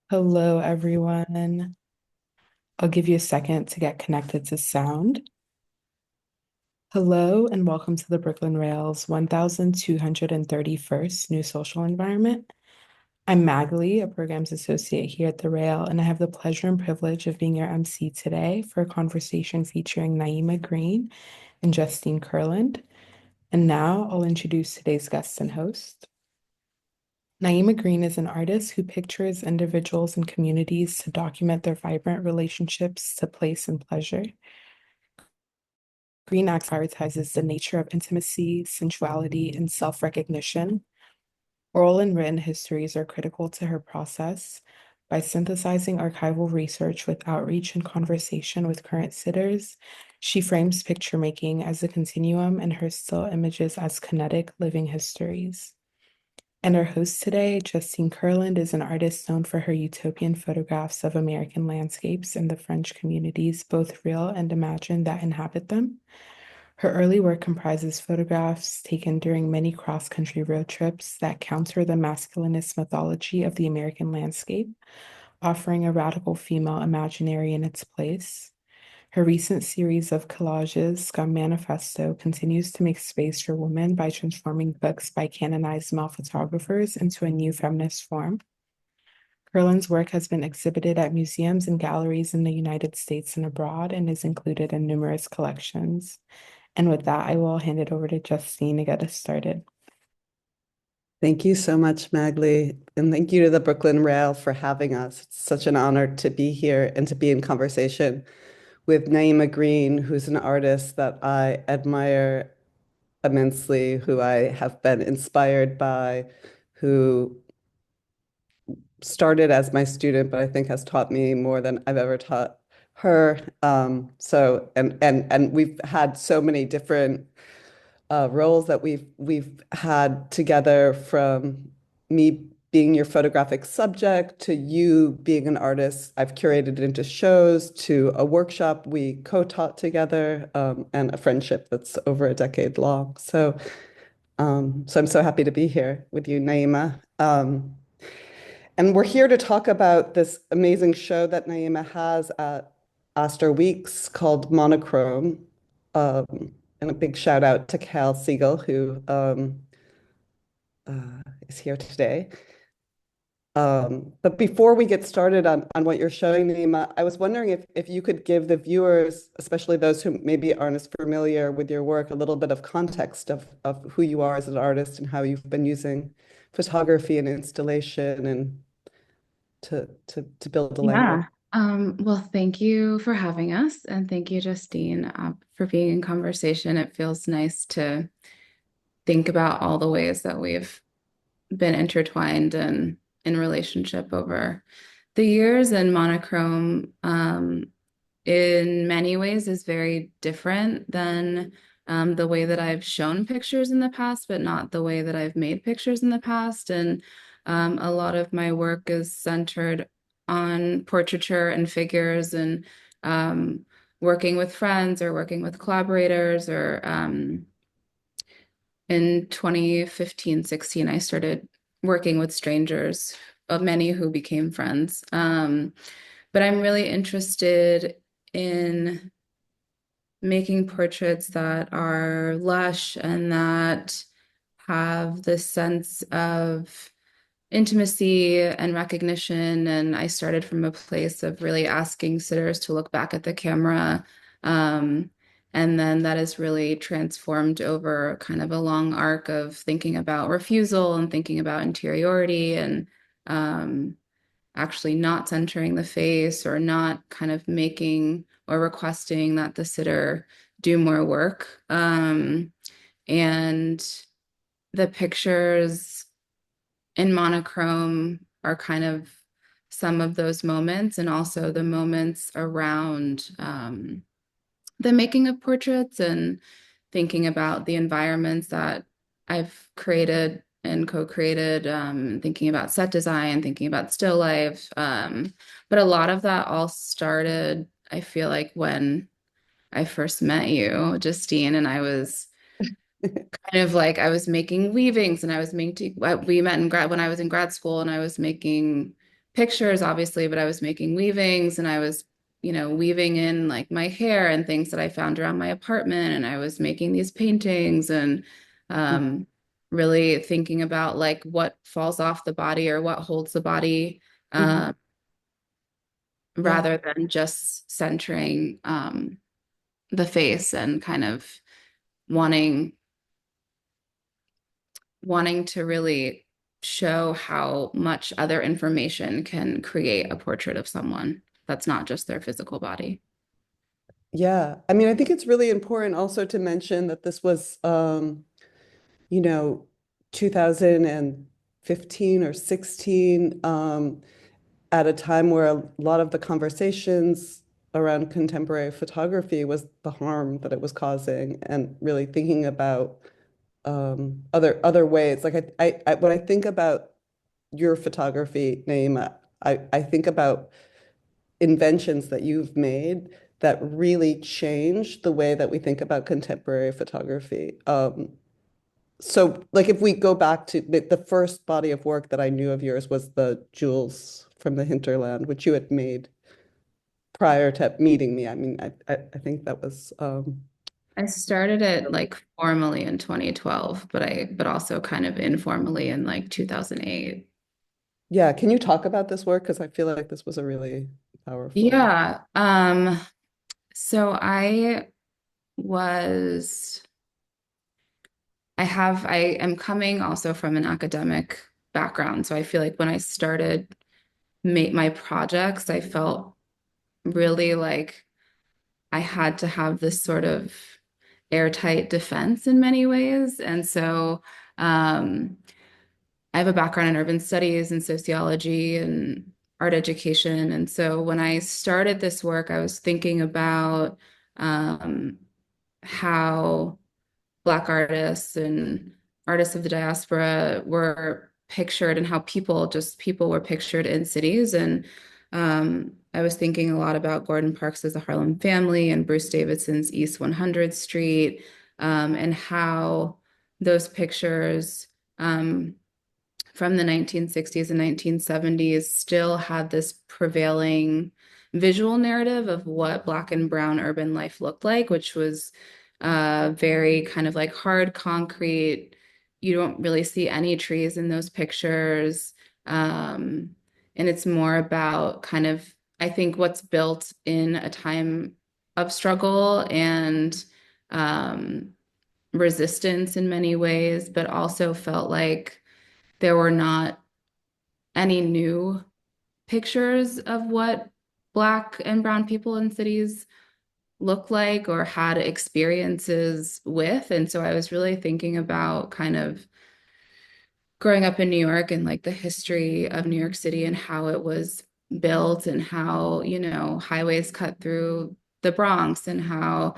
Hello, everyone. I'll give you a second to get connected to sound. Hello, and welcome to the Brooklyn Rail's 1231st New Social Environment. I'm Magali, a programs associate here at the Rail, and I have the pleasure and privilege of being your MC today for a conversation featuring Naima Green and Justine Kurland. And now I'll introduce today's guest and host. Naima Green is an artist who pictures individuals and communities to document their vibrant relationships to place and pleasure. Green Act prioritizes the nature of intimacy, sensuality, and self recognition. Oral and written histories are critical to her process. By synthesizing archival research with outreach and conversation with current sitters, she frames picture making as a continuum and her still images as kinetic living histories. And our host today, Justine Kurland, is an artist known for her utopian photographs of American landscapes and the French communities, both real and imagined, that inhabit them. Her early work comprises photographs taken during many cross-country road trips that counter the masculinist mythology of the American landscape, offering a radical female imaginary in its place. Her recent series of collages, SCUMB Manifesto, continues to make space for women by transforming books by canonized male photographers into a new feminist form. Kurland's work has been exhibited at museums and galleries in the United States and abroad and is included in numerous collections. And with that, I will hand it over to Justine to get us started. Thank you so much, Magali. And thank you to the Brooklyn Rail for having us. It's such an honor to be here and to be in conversation with Naima Green, who's an artist that I admire immensely, who I have been inspired by, who started as my student, but I think has taught me more than I've ever taught her. And we've had so many different roles that we've had together, from me being your photographic subject to you being an artist I've curated it into shows, to a workshop we co-taught together, and a friendship that's over a decade long. So I'm so happy to be here with you, Naima. And we're here to talk about this amazing show that Naima has at Astor Weeks called Monochrome. And a big shout out to Cal Siegel, who is here today. But before we get started on what you're showing, Naima, I was wondering if you could give the viewers, especially those who maybe aren't as familiar with your work, a little bit of context of who you are as an artist and how you've been using photography and installation and to build a language. Yeah. Well, thank you for having us, and thank you, Justine, for being in conversation. It feels nice to think about all the ways that we've been intertwined and in relationship over the years. And Monochrome, in many ways, is very different than the way that I've shown pictures in the past, but not the way that I've made pictures in the past. And a lot of my work is centered on portraiture and figures, and working with friends or working with collaborators. Or in 2015, 16, I started working with strangers, of many who became friends. But I'm really interested in making portraits that are lush and that have this sense of intimacy and recognition. And I started from a place of really asking sitters to look back at the camera. And then that has really transformed over kind of a long arc of thinking about refusal and thinking about interiority, and actually not centering the face, or not kind of making or requesting that the sitter do more work. And the pictures in Monochrome are kind of some of those moments, and also the moments around the making of portraits, and thinking about the environments that I've created and co-created, thinking about set design, thinking about still life. But a lot of that all started, I feel like, when I first met you, Justine, and I was kind of like, I was making weavings, and I was making, we met in grad when I was in grad school, and I was making pictures, obviously, but I was making weavings and I was, weaving in like my hair and things that I found around my apartment. And I was making these paintings and um, really thinking about like what falls off the body or what holds the body, Mhm. Yeah. rather than just centering the face and kind of wanting wanting to really show how much other information can create a portrait of someone that's not just their physical body. Yeah. I mean, I think it's really important also to mention that this was, you know, 2015 or 16, at a time where a lot of the conversations around contemporary photography was the harm that it was causing, and really thinking about other ways. Like when I think about your photography, Naima, I think about inventions that you've made that really changed the way that we think about contemporary photography. So like if we go back to the first body of work that I knew of yours was the jewels from the hinterland, which you had made prior to meeting me. I mean, I think that was I started it like formally in 2012, but also kind of informally in like 2008. yeah. Can you talk about this work? Because I feel like this was a really powerful. Yeah. So was I am coming also from an academic background. So I feel like when I started make my projects, I felt really like I had to have this sort of airtight defense in many ways. And so I have a background in urban studies and sociology and art education. And so when I started this work, I was thinking about um, how Black artists and artists of the diaspora were pictured and how people were pictured in cities. And I was thinking a lot about Gordon Parks' The Harlem Family and Bruce Davidson's East 100th Street, and how those pictures from the 1960s and 1970s still had this prevailing visual narrative of what Black and brown urban life looked like, which was very kind of like hard concrete. You don't really see any trees in those pictures. And it's more about kind of, I think, what's built in a time of struggle and um, resistance in many ways, but also felt like there were not any new pictures of what Black and brown people in cities look like or had experiences with. And so I was really thinking about kind of growing up in New York and like the history of New York City and how it was built and how, highways cut through the Bronx and how,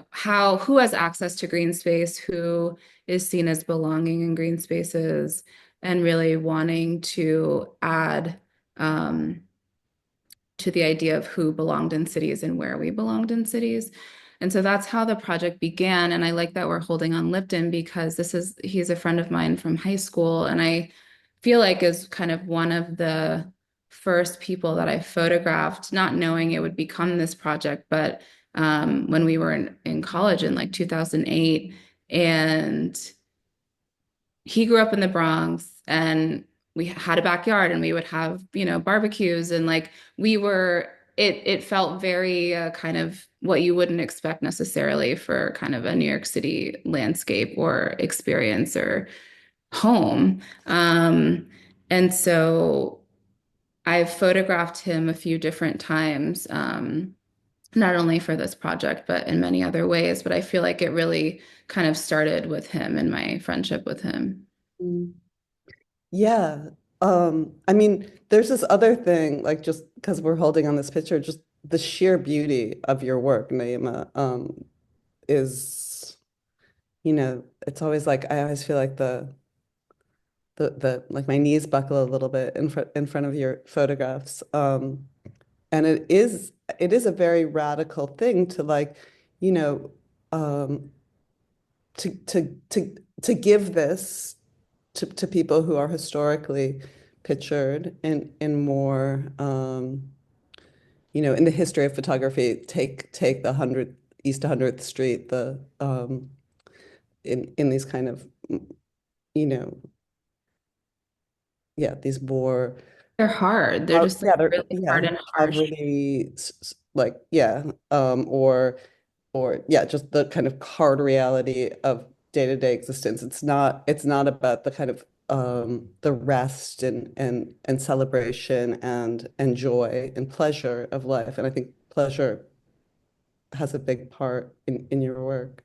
how who has access to green space, who is seen as belonging in green spaces, and really wanting to add um, to the idea of who belonged in cities and where we belonged in cities. And so that's how the project began. And I like that we're holding on Lipton because he's a friend of mine from high school. And I feel like is kind of one of the first people that I photographed, not knowing it would become this project, but when we were in college in like 2008. And he grew up in the Bronx and we had a backyard and we would have, barbecues and like it felt very kind of what you wouldn't expect necessarily for kind of a New York City landscape or experience or home. And so I've photographed him a few different times, not only for this project, but in many other ways. But I feel like it really kind of started with him and my friendship with him. Mm. Yeah. I mean, there's this other thing, like just because we're holding on this picture, just the sheer beauty of your work, Naima, is, it's always like I always feel like the like my knees buckle a little bit in front of your photographs. And it is a very radical thing to like, you know, um, to give this to people who are historically pictured in more, in the history of photography, take the 100 East 100th Street, in these kind of, you know, yeah, these more, They're hard. They're just like really hard and harsh. poverty, like, yeah, or yeah, just the kind of hard reality of day-to-day existence. It's not about the kind of the rest and celebration and joy and pleasure of life. And I think pleasure has a big part in your work.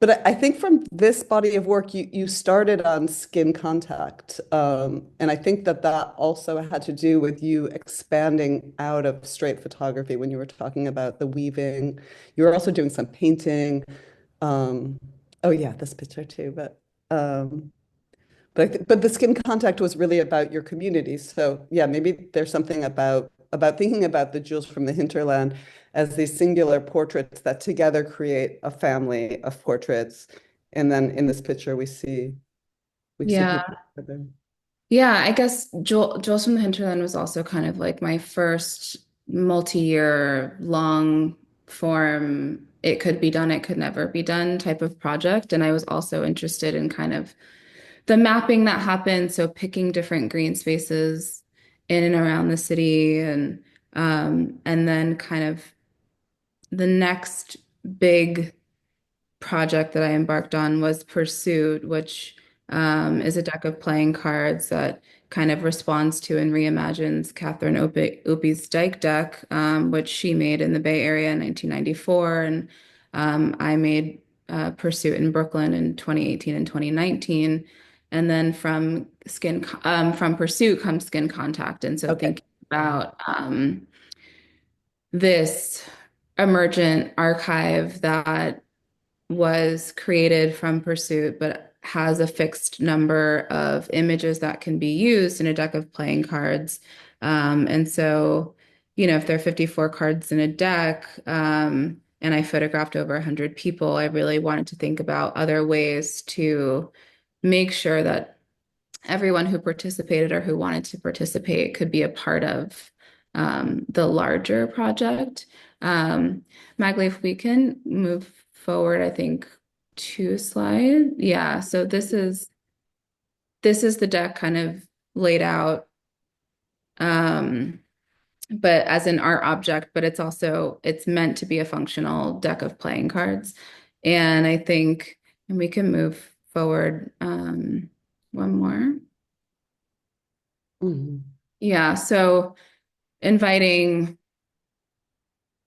But I think from this body of work, you started on skin contact. And I think that also had to do with you expanding out of straight photography when you were talking about the weaving. You were also doing some painting. Oh yeah, this picture too. But the skin contact was really about your community. So yeah, maybe there's something about thinking about the jewels from the hinterland as these singular portraits that together create a family of portraits. And then in this picture we see Yeah. people together. Yeah, I guess Jules from the Hinterland was also kind of like my first multi-year long form, it could be done, it could never be done type of project. And I was also interested in kind of the mapping that happened. So picking different green spaces in and around the city and then kind of the next big project that I embarked on was Pursuit, which is a deck of playing cards that kind of responds to and reimagines Catherine Opie's Dyke deck, which she made in the Bay Area in 1994. And I made Pursuit in Brooklyn in 2018 and 2019. And then from Pursuit comes Skin Contact. And so Okay. thinking about this emergent archive that was created from Pursuit, but has a fixed number of images that can be used in a deck of playing cards. And so, if there are 54 cards in a deck, and I photographed over 100 people, I really wanted to think about other ways to make sure that everyone who participated or who wanted to participate could be a part of the larger project. Magli, if we can move forward, I think 2 slides. Yeah, so this is the deck kind of laid out, but as an art object, but it's meant to be a functional deck of playing cards. And I think, and we can move forward one more. Mhm. Yeah, so inviting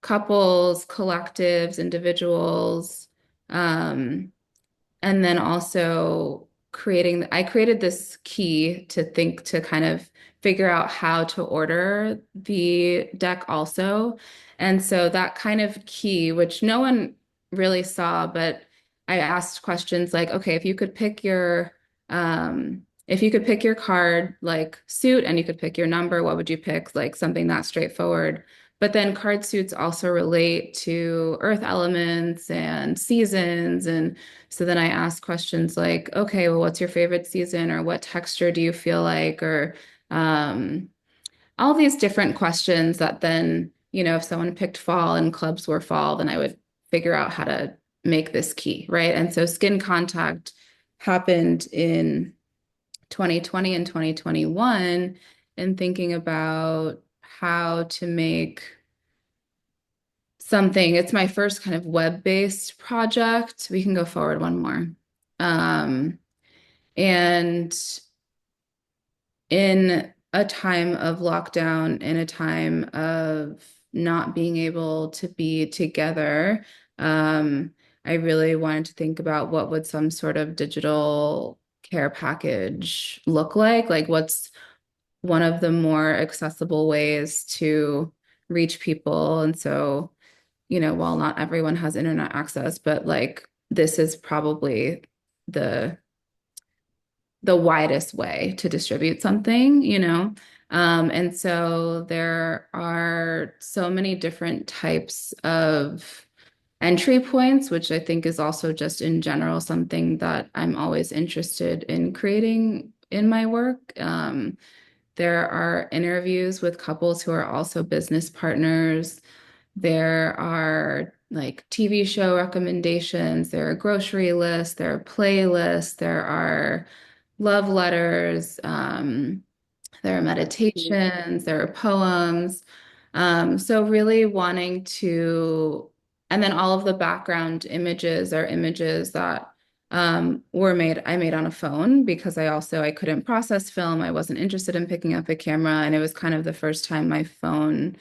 couples, collectives, individuals, um, and then also I created this key to kind of figure out how to order the deck also. And so that kind of key, which no one really saw, but I asked questions like, okay, if you could pick your card like suit and you could pick your number, what would you pick? Like something that straightforward. But then card suits also relate to earth elements and seasons. And so then I ask questions like, okay, well, what's your favorite season? Or what texture do you feel like? Or all these different questions that then, if someone picked fall and clubs were fall, then I would figure out how to make this key, right? And so skin contact happened in 2020 and 2021 and thinking about how to make something. It's my first kind of web-based project. We can go forward one more. And in a time of lockdown, in a time of not being able to be together, I really wanted to think about what would some sort of digital care package look like? Like, what's one of the more accessible ways to reach people? And so, while not everyone has internet access, but like this is probably the widest way to distribute something. And so there are so many different types of entry points, which I think is also just in general something that I'm always interested in creating in my work. There are interviews with couples who are also business partners. There are like TV show recommendations, there are grocery lists, there are playlists, there are love letters, there are meditations, there are poems. So really wanting to, and then all of the background images are images that I made on a phone because I couldn't process film. I wasn't interested in picking up a camera. And it was kind of the first time my phone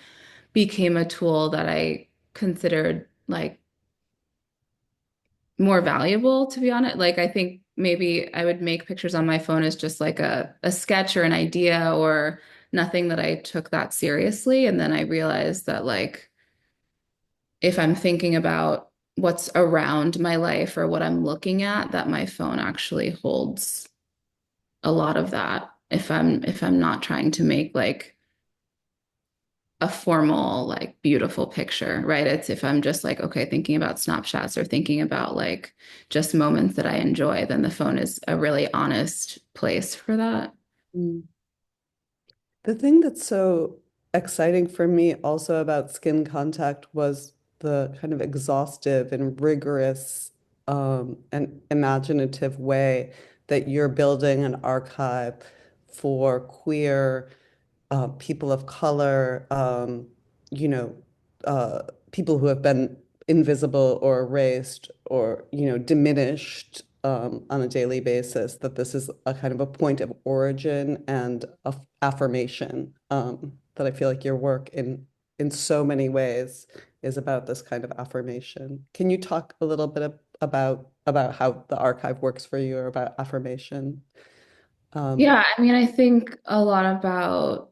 became a tool that I considered like more valuable, to be honest. Like I think maybe I would make pictures on my phone as just like a sketch or an idea or nothing that I took that seriously. And then I realized that like if I'm thinking about what's around my life or what I'm looking at, that my phone actually holds a lot of that if I'm not trying to make like a formal, like beautiful picture, right? It's if I'm just like, okay, thinking about snapshots or thinking about like just moments that I enjoy, then the phone is a really honest place for that. Mm. The thing that's so exciting for me also about skin contact was the kind of exhaustive and rigorous and imaginative way that you're building an archive for queer people of color, you know, people who have been invisible or erased or, diminished on a daily basis, that this is a kind of a point of origin and of affirmation, that I feel like your work in so many ways is about this kind of affirmation. Can you talk a little bit about how the archive works for you or about affirmation? Yeah, I mean, I think a lot about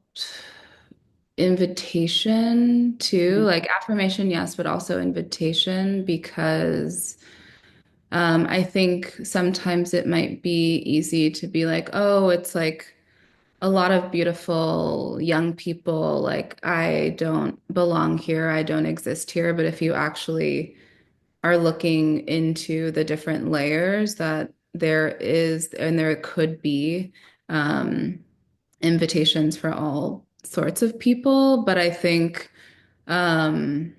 invitation too, Mhm, like affirmation, yes, but also invitation because I think sometimes it might be easy to be like, oh, it's like a lot of beautiful young people, like, I don't belong here, I don't exist here. But if you actually are looking into the different layers that there is, and there could be um, invitations for all sorts of people. But I think, um,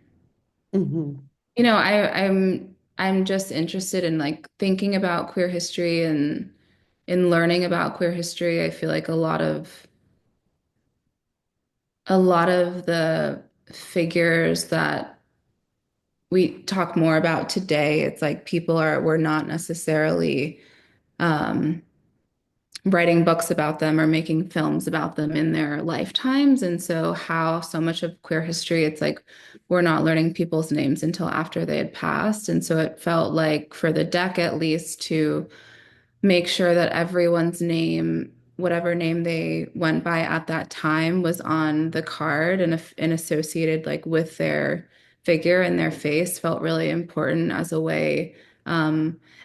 mhm, I'm just interested in like thinking about queer history and in learning about queer history. I feel like a lot of the figures that we talk more about today, it's like we're not necessarily um, writing books about them or making films about them in their lifetimes. And so, how so much of queer history, it's like we're not learning people's names until after they had passed. And so, it felt like for the deck at least to make sure that everyone's name, whatever name they went by at that time, was on the card and associated like with their figure and their face felt really important as a way,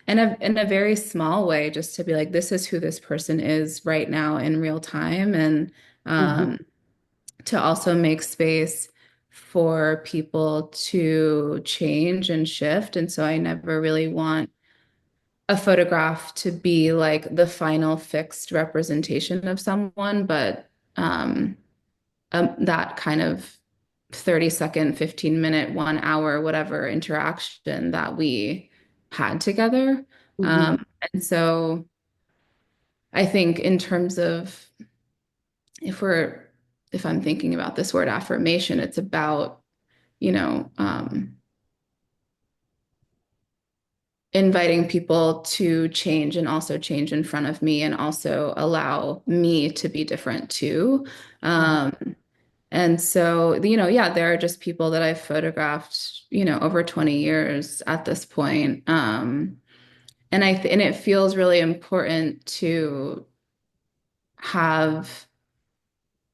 and in a very small way, just to be like, this is who this person is right now in real time, and mhm, um, to also make space for people to change and shift. And so I never really want a photograph to be like the final fixed representation of someone, but that kind of 30-second, 15-minute, 1 hour, whatever interaction that we had together. mhm, And so I think in terms of if we're if I'm thinking about this word affirmation, it's about, you know, inviting people to change and also change in front of me and also allow me to be different too. mhm, And so, yeah, there are just people that I've photographed, over 20 years at this point. And it feels really important to have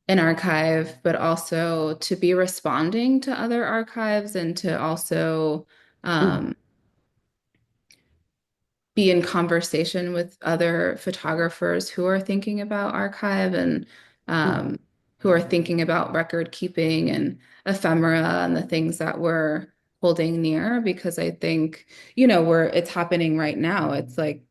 an archive, but also to be responding to other archives and to also mhm, um, be in conversation with other photographers who are thinking about archive and mhm, who are thinking about record keeping and ephemera and the things that we're holding near, because I think, it's happening right now. It's like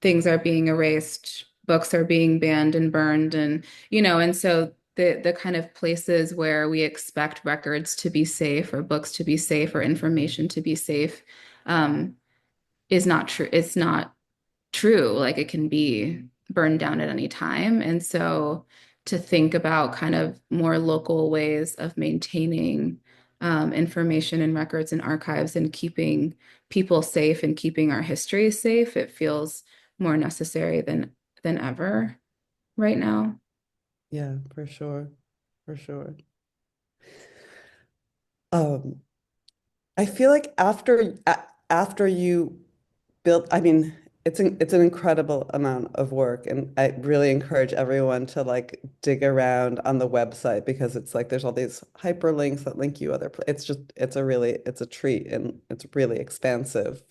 things are being erased books are being banned and burned, and and so the kind of places where we expect records to be safe or books to be safe or information to be safe um, is not true. It's not true. Like it can be burned down at any time. And so to think about kind of more local ways of maintaining information and records and archives and keeping people safe and keeping our history safe, it feels more necessary than ever right now. Yeah, for sure. For sure. Um, I feel like after you built, I mean, it's an incredible amount of work, and I really encourage everyone to like dig around on the website because it's like there's all these hyperlinks that link you other. It's a treat and it's really expansive.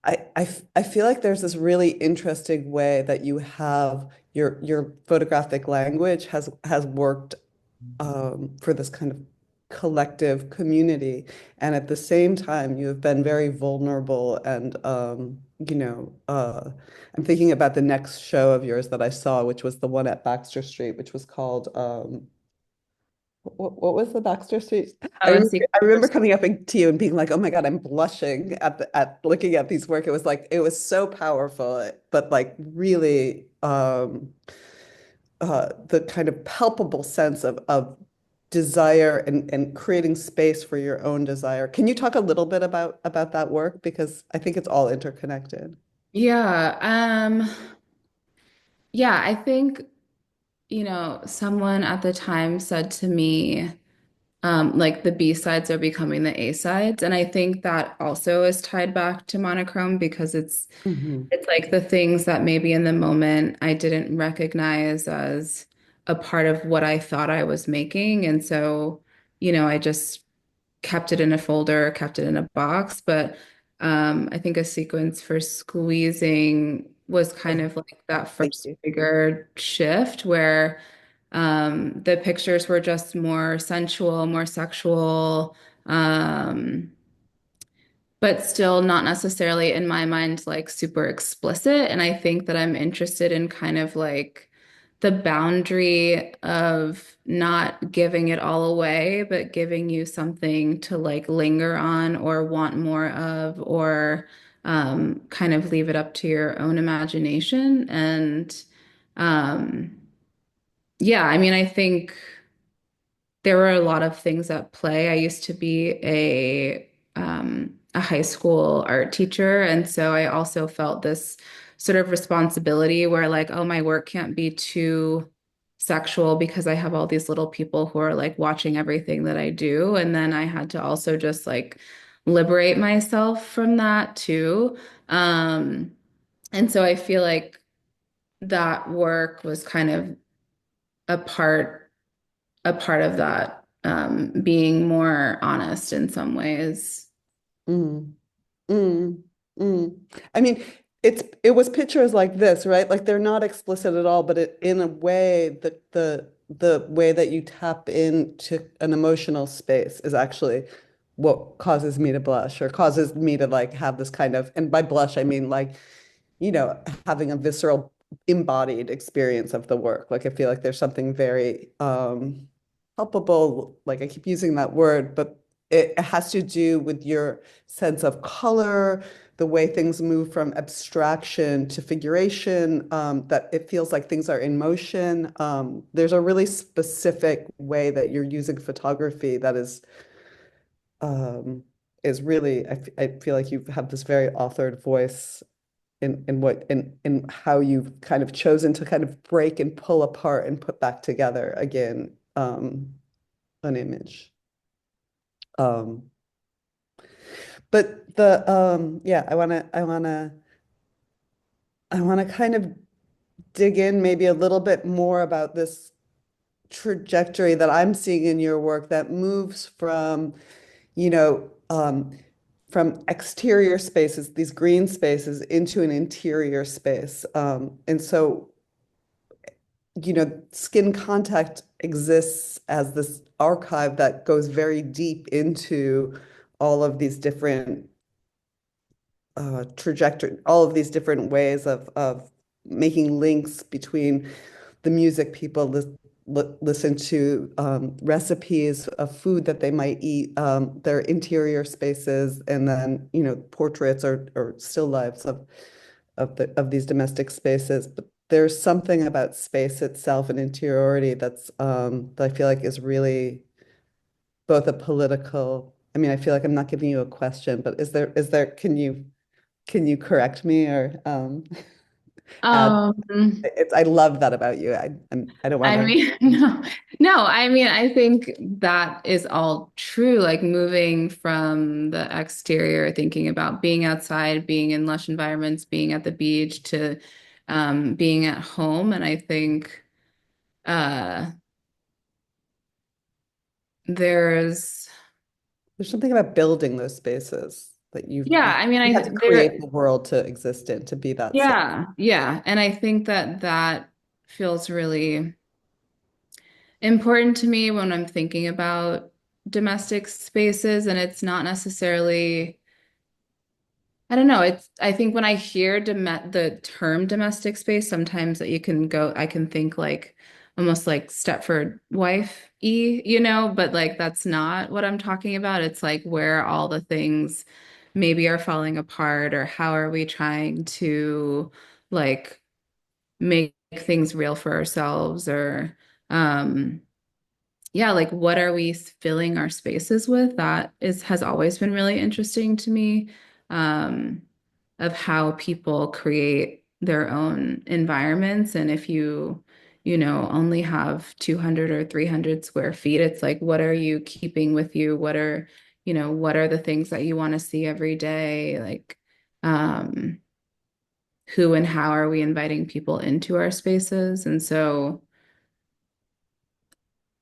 I feel like there's this really interesting way that you have your photographic language has worked for this kind of collective community. And at the same time, you have been very vulnerable. And, I'm thinking about the next show of yours that I saw, which was the one at Baxter Street, which was called, what was the Baxter Street? Oh, and see, I remember coming up to you and being like, oh my God, I'm blushing at looking at these work. It was like, it was so powerful, but like really, the kind of palpable sense of desire and creating space for your own desire. Can you talk a little bit about that work? Because I think it's all interconnected. yeah, yeah, I think, someone at the time said to me, like the B sides are becoming the A sides. And I think that also is tied back to monochrome because Hmm. it's like the things that maybe in the moment I didn't recognize as a part of what I thought I was making. And so, I just kept it in a folder, kept it in a box. But I think a sequence for squeezing was kind of like that Thank first you. bigger shift where the pictures were just more sensual, more sexual, but still not necessarily in my mind like super explicit. And I think that I'm interested in kind of like the boundary of not giving it all away, but giving you something to like linger on or want more of, or kind of leave it up to your own imagination. And um, yeah, I mean, I think there were a lot of things at play. I used to be a high school art teacher, and so I also felt this sort of responsibility where like, oh, my work can't be too sexual because I have all these little people who are like watching everything that I do, and then I had to also just like liberate myself from that too. Um, and so I feel like that work was kind of a part a part of that, being more honest in some ways. Mm, mm, mm. I mean, it was pictures like this, right? Like they're not explicit at all, but in a way that the way that you tap into an emotional space is actually what causes me to blush or causes me to like have this kind of, and by blush I mean like having a visceral embodied experience of the work. Like I feel like there's something very palpable, like I keep using that word, but it has to do with your sense of color, the way things move from abstraction to figuration, that it feels like things are in motion. There's a really specific way that you're using photography that um, is really, I feel like you have this very authored voice in how you've kind of chosen to kind of break and pull apart and put back together again, an image. Um, but yeah, I wanna kind of dig in maybe a little bit more about this trajectory that I'm seeing in your work that moves from, you know, from exterior spaces, these green spaces, into an interior space. And so skin contact exists as this archive that goes very deep into all of these different trajectory, all of these different ways of making links between the music people listen to, recipes of food that they might eat, their interior spaces, and then, portraits or still lives of these domestic spaces. But there's something about space itself and interiority that I feel like is really both a political, I mean, I feel like I'm not giving you a question, but can you correct me or add? Um, I love that about you. I don't want I to. mean, no, I mean, I think that is all true. Like moving from the exterior, thinking about being outside, being in lush environments, being at the beach to being at home. And I think uh, there's, There's something about building those spaces that yeah, I mean, you I have to there, create the world to exist in, to be that space. yeah, yeah. And I think that that feels really important to me when I'm thinking about domestic spaces. And it's not necessarily, I don't know. I think when I hear the term domestic space, sometimes that I can think like almost like Stepford wife-y, but like that's not what I'm talking about. It's like where all the things maybe are falling apart, or how are we trying to like make things real for ourselves, or um yeah, like what are we filling our spaces with? That has always been really interesting to me, um, of how people create their own environments. And if only have 200 or 300 square feet, it's like, what are you keeping with you? What are the things that you want to see every day? Like, um, who and how are we inviting people into our spaces? And so,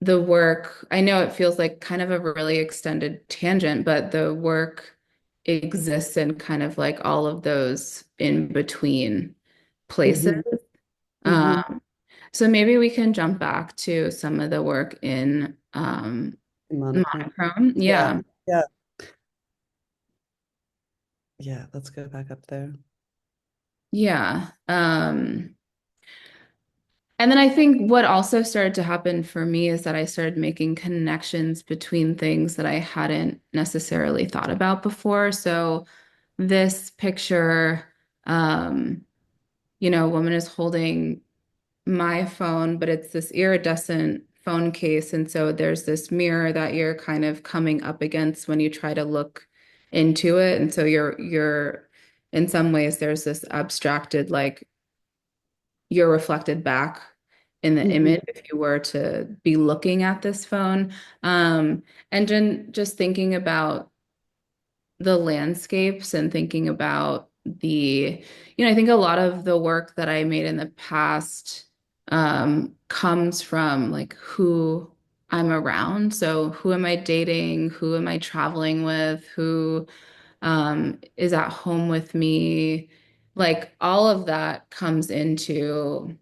the work, I know it feels like kind of a really extended tangent, but the work exists in kind of like all of those in between places. Hmm. Hmm. Um, so maybe we can jump back to some of the work in Monochrome. Monochrome. Yeah. Yeah. Yeah. Yeah. Let's go back up there. Yeah. And then I think what also started to happen for me is that I started making connections between things that I hadn't necessarily thought about before. So this picture, um, a woman is holding my phone, but it's this iridescent phone case. And so there's this mirror that you're kind of coming up against when you try to look into it. And so you're in some ways there's this abstracted, like you're reflected back in the Hmm. image if you were to be looking at this phone. Um, and then just thinking about the landscapes and thinking about I think a lot of the work that I made in the past comes from like who I'm around. So who am I dating? Who am I traveling with? Who is at home with me? Like all of that comes into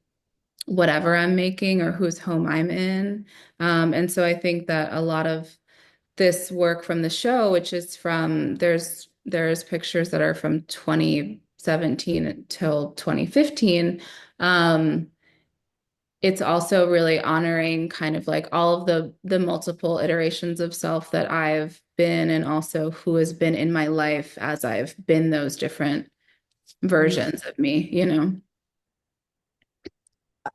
whatever I'm making or whose home I'm in. And so I think that a lot of this work from the show, which is from there's pictures that are from 2017 until 2015. Um, it's also really honoring kind of like all of the multiple iterations of self that I've been, and also who has been in my life as I've been those different versions of me.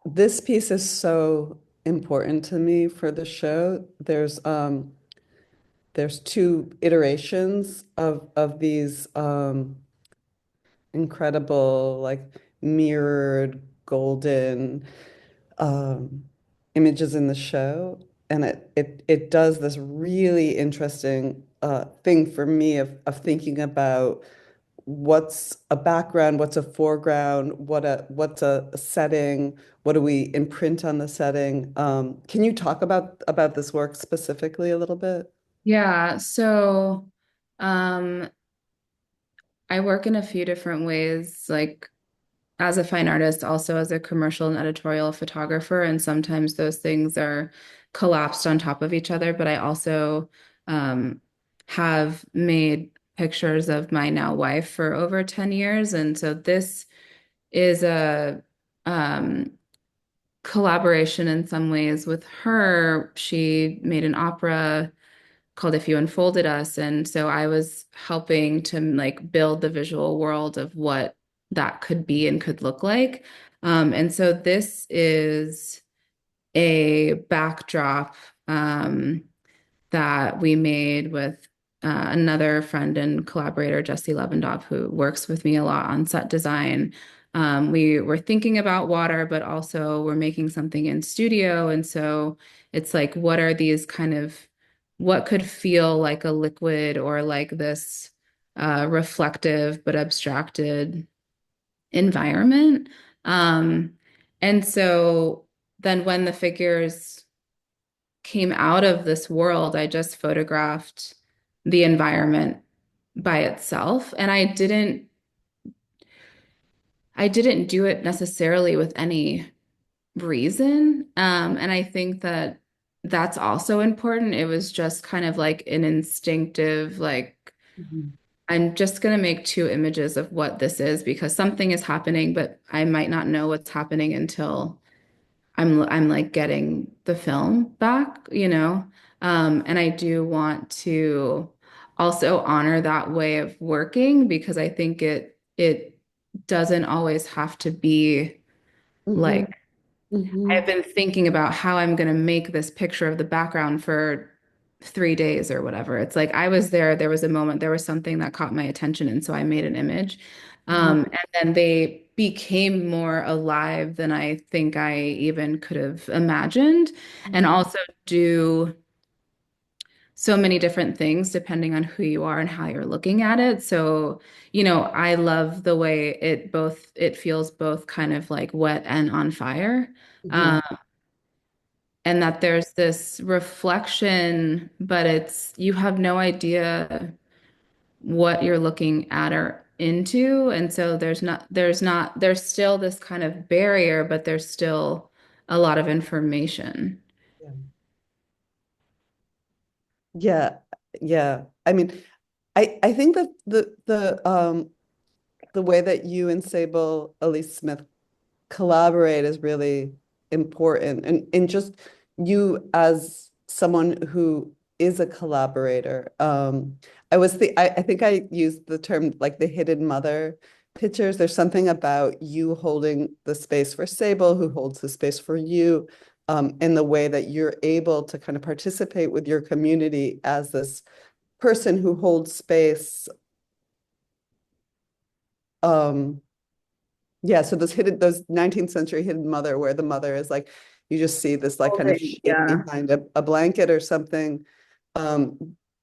This piece is so important to me for the show. There's two iterations of these incredible, like mirrored golden um, images in the show, and it does this really interesting thing for me of thinking about what's a background, what's a foreground, what's a setting, what do we imprint on the setting? Can you talk about this work specifically a little bit? Yeah, so um I work in a few different ways, like as a fine artist, also as a commercial and editorial photographer, and sometimes those things are collapsed on top of each other. But I also um, have made pictures of my now wife for over 10 years. And so this is a collaboration in some ways with her. She made an opera called If You Unfolded Us. And so I was helping to like build the visual world of what that could be and could look like. And so this is a backdrop that we made with another friend and collaborator, Jesse Levendorf, who works with me a lot on set design. We were thinking about water, but also we're making something in studio. And so it's like, what are these kind of, what could feel like a liquid or like this reflective but abstracted environment? And so then when the figures came out of this world, I just photographed the environment by itself. And I didn't do it necessarily with any reason. And I think that that's also important. It was just kind of like an instinctive, like, I'm just going to make two images of what this is because something is happening, but I might not know what's happening until I'm like getting the film back, you know? And I do want to also honor that way of working because I think it doesn't always have to be Mm-hmm. like Mm-hmm. I've been thinking about how I'm going to make this picture of the background for 3 days or whatever. It's like I was there, there was a moment, there was something that caught my attention, and so I made an image. And then they became more alive than I think I even could have imagined, and also do so many different things depending on who you are and how you're looking at it. So, I love the way it feels both kind of like wet and on fire. Mm-hmm. Um, and that there's this reflection, but you have no idea what you're looking at or into. And so there's still this kind of barrier, but there's still a lot of information. Yeah. Yeah. Yeah. I mean, I think that the way that you and Sable Elise Smith collaborate is really important. And just you as someone who is a collaborator. I think I used the term like the hidden mother pictures. There's something about you holding the space for Sable, who holds the space for you, in the way that you're able to kind of participate with your community as this person who holds space. Yeah, so those 19th century hidden mother, where the mother is like, you just see this like kind of Holding, shape yeah. behind a blanket or something,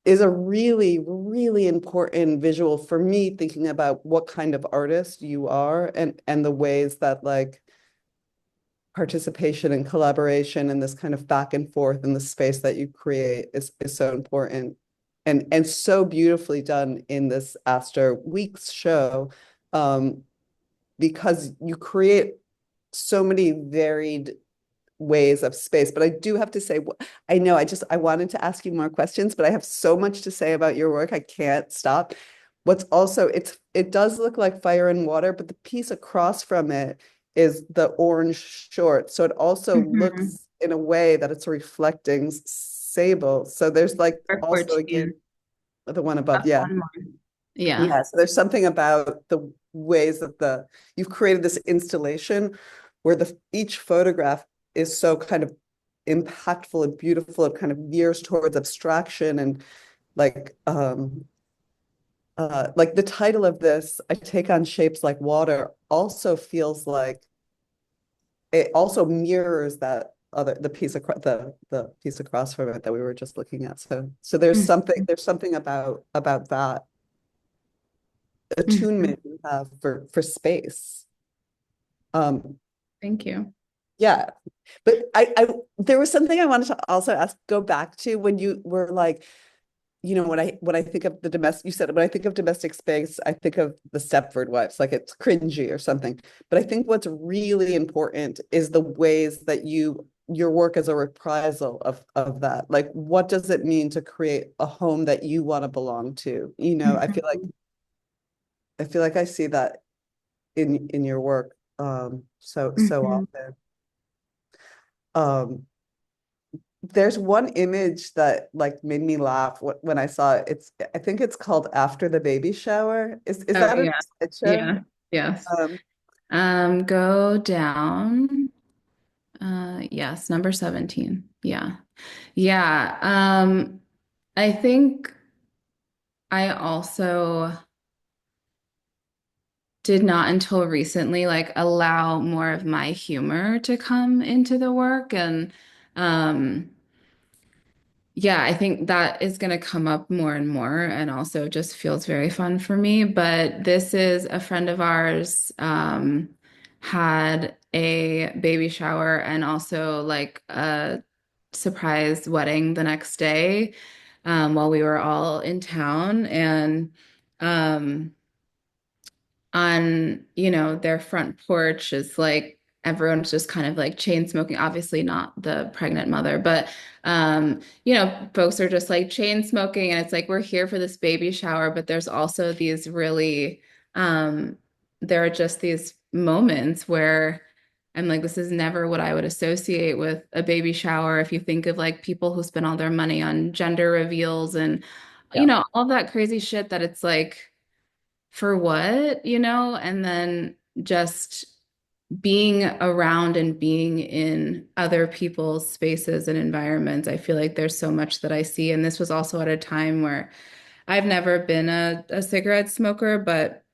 is a really, really important visual for me, thinking about what kind of artist you are and the ways that like participation and collaboration and this kind of back and forth in the space that you create is so important and so beautifully done in this Astor Weeks show. Because you create so many varied ways of space. But I do have to say, I know I wanted to ask you more questions, but I have so much to say about your work. I can't stop. What's also, it does look like fire and water, but the piece across from it is the orange short. So it also Mhm. looks in a way that it's reflecting sable. So there's like Or also 14. again, the one above, That's yeah. one more. Yeah. Yeah, so there's something about the ways that you've created this installation where each photograph is so kind of impactful and beautiful. It kind of veers towards abstraction and like like the title of this, I take on shapes like water, also feels like it also mirrors that other the piece across the piece across from it that we were just looking at. So Mhm. there's something about that Mhm. attunement you have for space. Um, Thank you. yeah, but I there was something I wanted to also go back to when you were like, when I think of the domestic, you said when I think of domestic space, I think of the Stepford wives, like it's cringy or something. But I think what's really important is the ways that you your work as a reprisal of that. Like, what does it mean to create a home that you want to belong to? You know, I feel like I see that in your work so Mhm. often. Um, there's one image that like made me laugh when I saw it. I think it's called After the Baby Shower. Is Oh that a yeah. slideshow? Yeah. Yes. Um, Go down. Yes, number 17. Yeah. Yeah. I think I also did not until recently like allow more of my humor to come into the work. And um yeah, I think that is going to come up more and more and also just feels very fun for me. But this is a friend of ours, had a baby shower and also like a surprise wedding the next day, while we were all in town. And um, on, their front porch is like everyone's just kind of like chain smoking, obviously not the pregnant mother, but folks are just like chain smoking and it's like we're here for this baby shower, but there's also these really there are just these moments where I'm like, this is never what I would associate with a baby shower. If you think of like people who spend all their money on gender reveals and yeah, all of that crazy shit that it's like for what, and then just being around and being in other people's spaces and environments. I feel like there's so much that I see. And this was also at a time where I've never been a cigarette smoker, but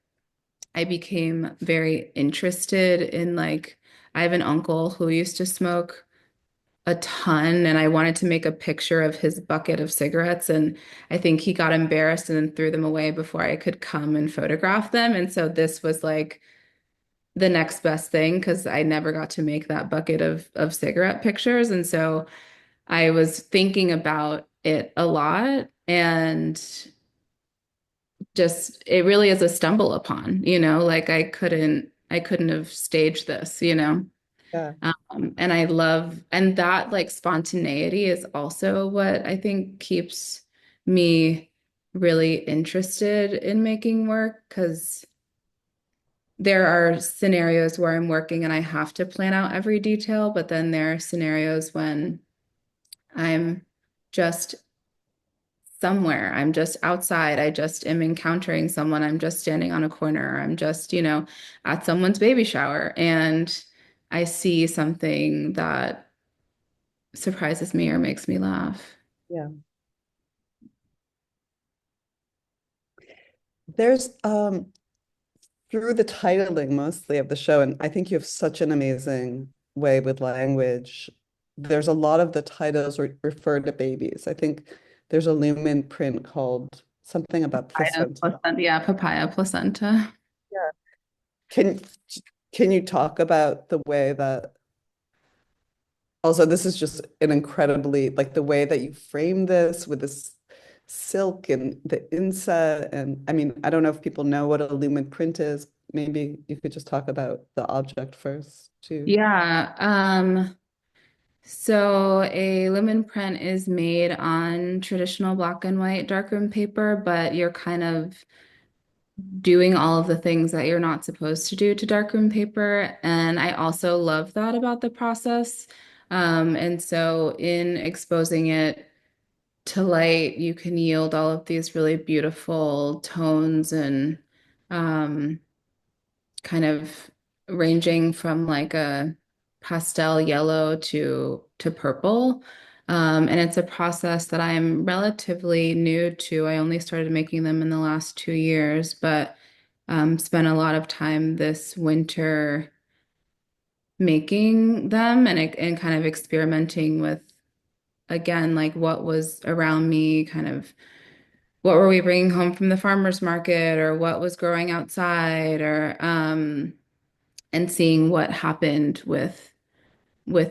I became very interested in like, I have an uncle who used to smoke a ton and I wanted to make a picture of his bucket of cigarettes and I think he got embarrassed and then threw them away before I could come and photograph them. And so this was like the next best thing because I never got to make that bucket of cigarette pictures. And so I was thinking about it a lot and just it really is a stumble upon, like I couldn't have staged this, yeah, and I love, and that like spontaneity is also what I think keeps me really interested in making work because there are scenarios where I'm working and I have to plan out every detail, but then there are scenarios when I'm just somewhere, I'm just outside, I just am encountering someone, I'm just standing on a corner, I'm just, at someone's baby shower, and I see something that surprises me or makes me laugh. yeah. There's through the titling mostly of the show, and I think you have such an amazing way with language. There's a lot of the titles refer to babies. I think there's a Lumen print called something about Papaya placenta. placenta, yeah, papaya placenta. Yeah. Can can you talk about the way that also this is just an incredibly like the way that you frame this with this silk and the inset and I mean I don't know if people know what a lumen print is. Maybe you could just talk about the object first too. Yeah. So a lumen print is made on traditional black and white darkroom paper, but you're kind of doing all of the things that you're not supposed to do to darkroom paper. And I also love that about the process. And so in exposing it to light, you can yield all of these really beautiful tones and um, kind of ranging from like a pastel yellow to purple. And it's a process that I'm relatively new to. I only started making them in the last 2 years, but spent a lot of time this winter making them and kind of experimenting with again like what was around me, kind of what were we bringing home from the farmer's market or what was growing outside or and seeing what happened with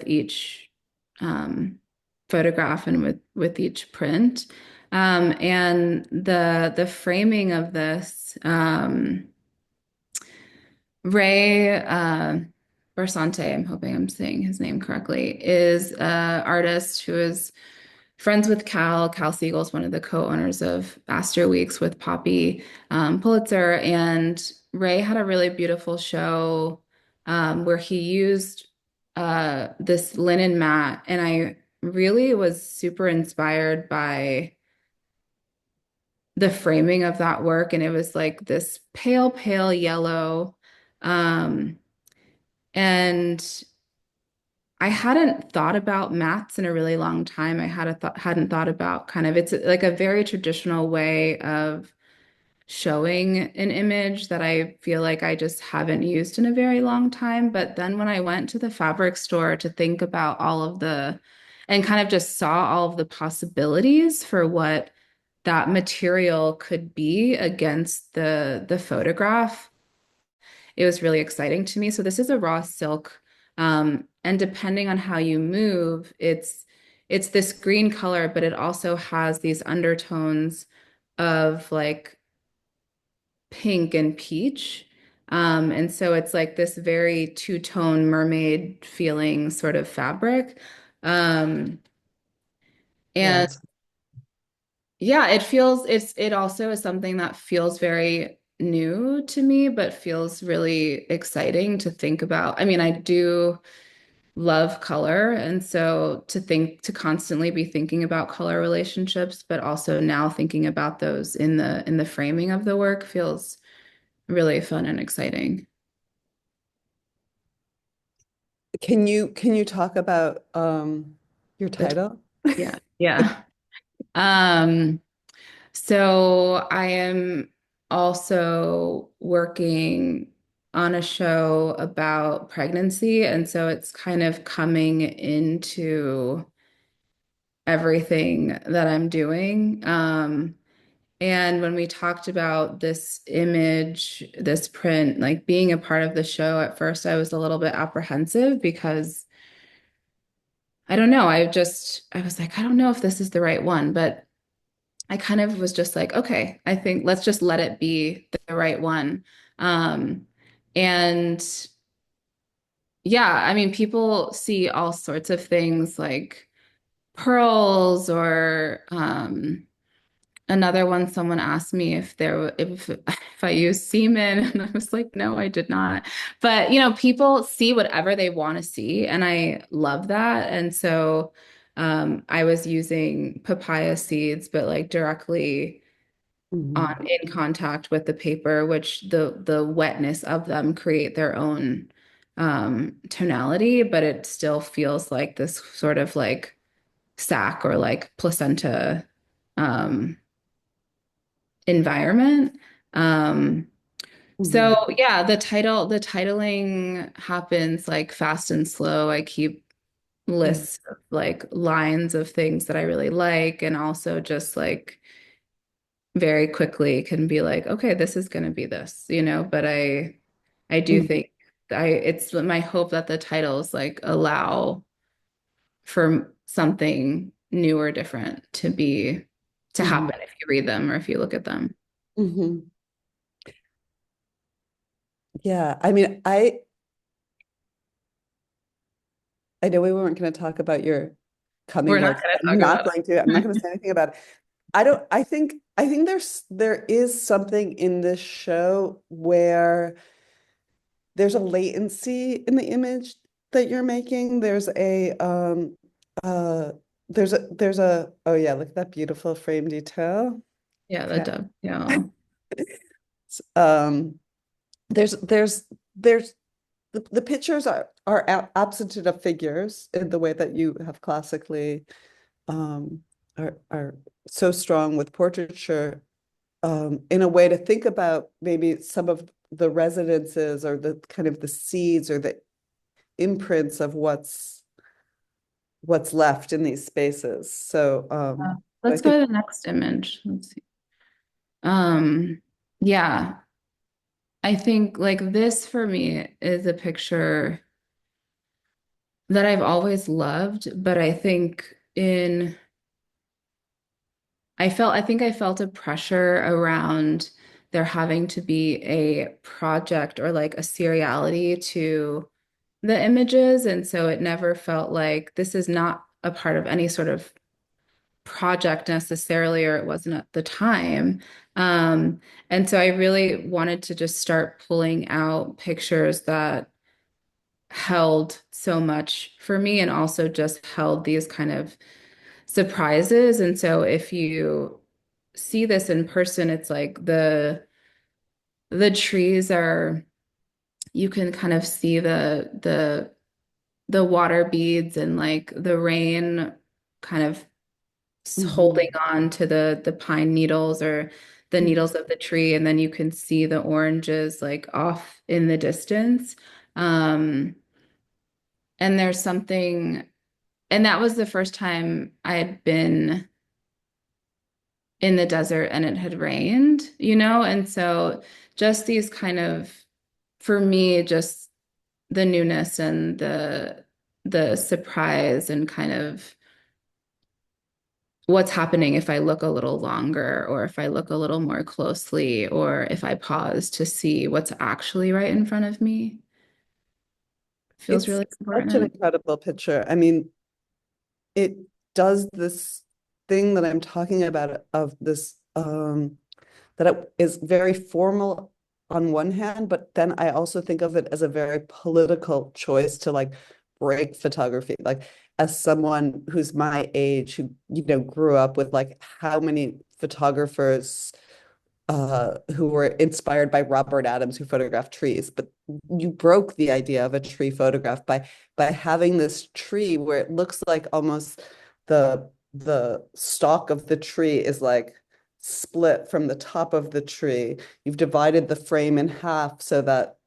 each um, photograph and with each print. And the framing of this, Ray Barsante, I'm hoping I'm saying his name correctly, is an artist who is friends with Cal. Cal Siegel's one of the co-owners of Astor Weeks with Poppy Pulitzer. And Ray had a really beautiful show where he used this linen mat. And I really was super inspired by the framing of that work. And it was like this pale, pale yellow. Um, and I hadn't thought about mats in a really long time. I hadn't thought about kind of it's like a very traditional way of showing an image that I feel like I just haven't used in a very long time. But then when I went to the fabric store to think about all of the and kind of just saw all of the possibilities for what that material could be against the photograph, it was really exciting to me. So this is a raw silk. And depending on how you move, it's this green color, but it also has these undertones of like pink and peach. And so it's like this very two-tone mermaid feeling sort of fabric. Um, Yeah, and yeah, it also is something that feels very new to me, but feels really exciting to think about. I mean, I do love color, and so to constantly be thinking about color relationships, but also now thinking about those in the framing of the work feels really fun and exciting. can you talk about your But title? yeah, yeah. Um, So I am also working on a show about pregnancy. And so it's kind of coming into everything that I'm doing. And when we talked about this image, this print, like being a part of the show, at first I was a little bit apprehensive because I don't know. I was like, I don't know if this is the right one, but I kind of was just like, okay, I think let's just let it be the right one. Um, and yeah, I mean, people see all sorts of things like pearls or another one, someone asked me if I use semen, and I was like, no, I did not. But people see whatever they want to see, and I love that. And so I was using papaya seeds, but like directly on Mhm. in contact with the paper, which the wetness of them create their own tonality, but it still feels like this sort of like sac or like placenta um, environment. Um, so Mhm. yeah, the titling happens like fast and slow. I keep Yeah. lists of like lines of things that I really like, and also just like very quickly can be like, okay, this is going to be this, but I do Mhm. think it's my hope that the titles like allow for something new or different to Mhm. happen if you read them or if you look at them. Mhm. Yeah, I mean, I know we weren't going to talk about your We're coming not work. going to I'm talk not about going to. I'm not going to say anything about it. I think there is something in this show where there's a latency in the image that you're making. Uh there's a oh yeah, look at that beautiful frame detail. Yeah, the Okay. dub. Yeah. Um there's the pictures are absent of figures in the way that you have classically um are so strong with portraiture, in a way to think about maybe some of the resonances or the kind of the seeds or the imprints of what's left in these spaces. So I Let's go think to the next image. Let's see. Um, yeah, I think like this for me is a picture that I've always loved, but I think I felt a pressure around there having to be a project or like a seriality to the images. And so it never felt like this is not a part of any sort of project necessarily, or it wasn't at the time. Um, and so I really wanted to just start pulling out pictures that held so much for me and also just held these kind of surprises. And so if you see this in person, it's like the trees are, you can kind of see the water beads and like the rain kind of Hmm. holding on to the pine needles or the needles of the tree, and then you can see the oranges like off in the distance. Um, and there's something, and that was the first time I had been in the desert and it had rained, and so just these kind of, for me, just the newness and the surprise and kind of what's happening if I look a little longer or if I look a little more closely or if I pause to see what's actually right in front of me feels It's really such an important. incredible picture. I mean, it does this thing that I'm talking about of this that it is very formal on one hand, but then I also think of it as a very political choice to like break photography. Like as someone who's my age, who, grew up with like how many photographers who were inspired by Robert Adams, who photographed trees. But you broke the idea of a tree photograph by having this tree where it looks like almost the stalk of the tree is like split from the top of the tree. You've divided the frame in half so that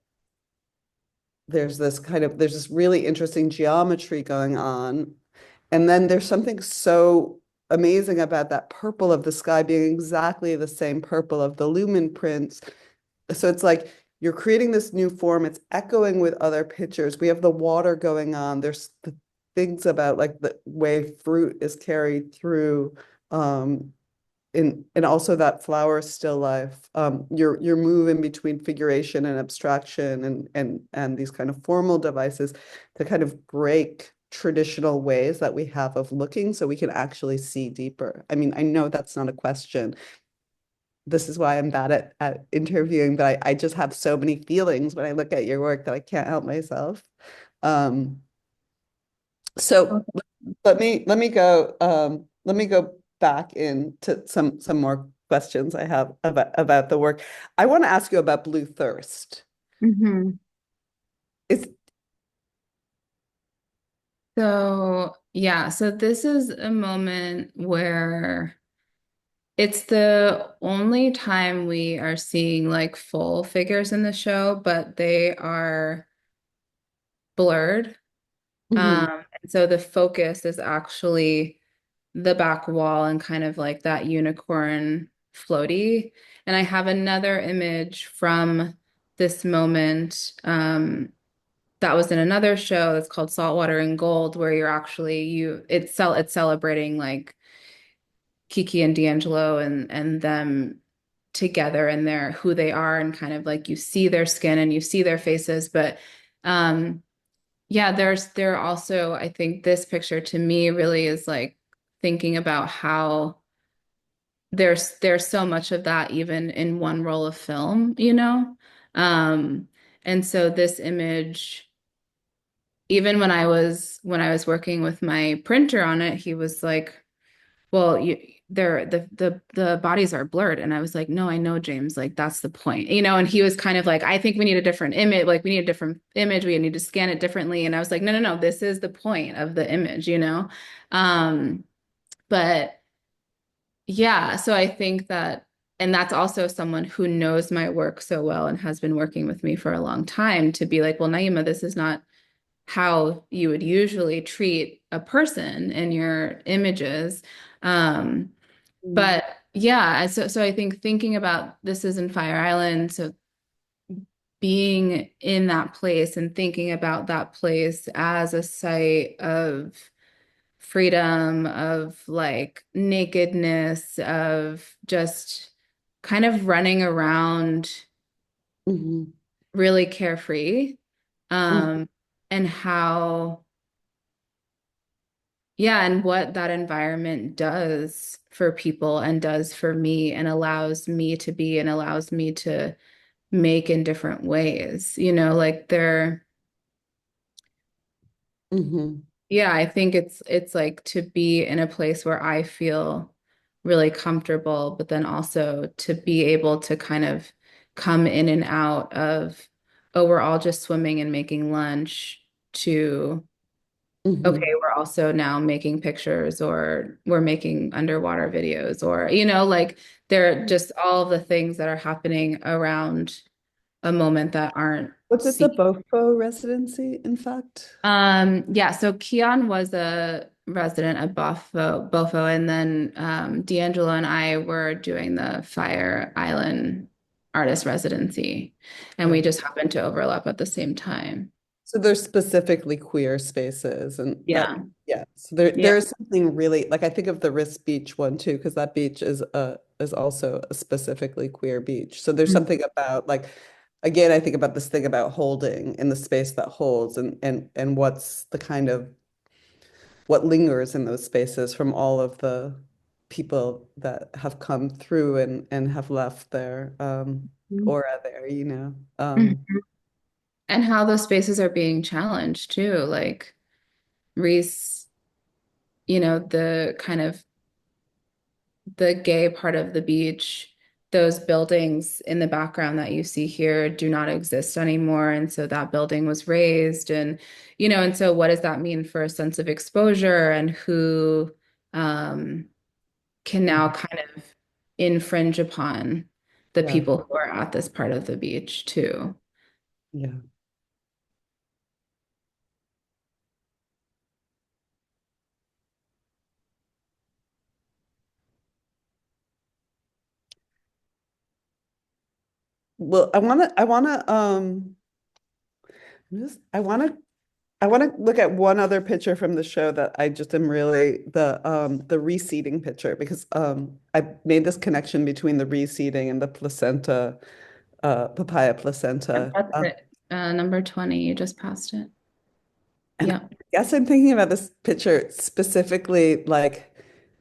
there's this really interesting geometry going on. And then there's something so amazing about that purple of the sky being exactly the same purple of the lumen prints. So it's like you're creating this new form. It's echoing with other pictures. We have the water going on. There's the things about like the way fruit is carried through. And also that flower still life. You're moving between figuration and abstraction and these kind of formal devices to kind of break traditional ways that we have of looking so we can actually see deeper. I mean, I know that's not a question. This is why I'm bad at interviewing, but I just have so many feelings when I look at your work that I can't help myself. Um, so let me go back into some more questions I have about the work. I want to ask you about Blue Thirst. Mhm. Is So, yeah, so this is a moment where it's the only time we are seeing like full figures in the show, but they are blurred. Mhm. And so the focus is actually the back wall and kind of like that unicorn floaty. And I have another image from this moment that was in another show that's called Saltwater and Gold, where you're actually it's celebrating like Kiki and D'Angelo and them together and their who they are and kind of like you see their skin and you see their faces, but um yeah, there also, I think this picture to me really is like thinking about how there's so much of that even in one roll of film. Um, and so this image, even when I was working with my printer on it, he was like, "Well, the bodies are blurred," and I was like, "No, I know, James. Like that's the point." And he was kind of like, "I think we need a different image. Like we need a different image. We need to scan it differently." And I was like, "No, no, no. This is the point of the image." Um, but yeah, so I think that, and that's also someone who knows my work so well and has been working with me for a long time to be like, well, Naima, this is not how you would usually treat a person in your images. Um, but yeah, so I think thinking about this is in Fire Island, so being in that place and thinking about that place as a site of freedom, of like nakedness, of just kind of running around Mhm. really carefree. Mhm. Um, and how, yeah, and what that environment does for people and does for me and allows me to be and allows me to make in different ways. Like Hmm. yeah, I think it's like to be in a place where I feel really comfortable, but then also to be able to kind of come in and out of, oh, we're all just swimming and making lunch to, okay, Hmm. we're also now making pictures or we're making underwater videos or, like they're just all the things that are happening around a moment that aren't Was it seen. the Bofo residency, in fact? Yeah, so Keon was a resident at Bofo, and then D'Angelo and I were doing the Fire Island artist residency, and we Yeah. just happened to overlap at the same time. So there's specifically queer spaces and that, Yeah. yeah. So there Yeah. there is something really like I think of the Riss Beach one too, because that beach is also a specifically queer beach. So there's something about like again, I think about this thing about holding in the space that holds and what's the kind of what lingers in those spaces from all of the people that have come through and have left their Mhm. aura there, you know. And how those spaces are being challenged too, like Reese, the kind of the gay part of the beach, those buildings in the background that you see here do not exist anymore. And so that building was razed. And so what does that mean for a sense of exposure and who um, can now Mhm. kind of infringe upon the Yeah. people who are at this part of the beach too? Yeah. Well, I want to, I want to look at one other picture from the show that I just am really the reseeding picture because I made this connection between the reseeding and the placenta, papaya placenta. That's it. Number 20, you just passed it. And I Yeah. guess I'm thinking about this picture specifically, like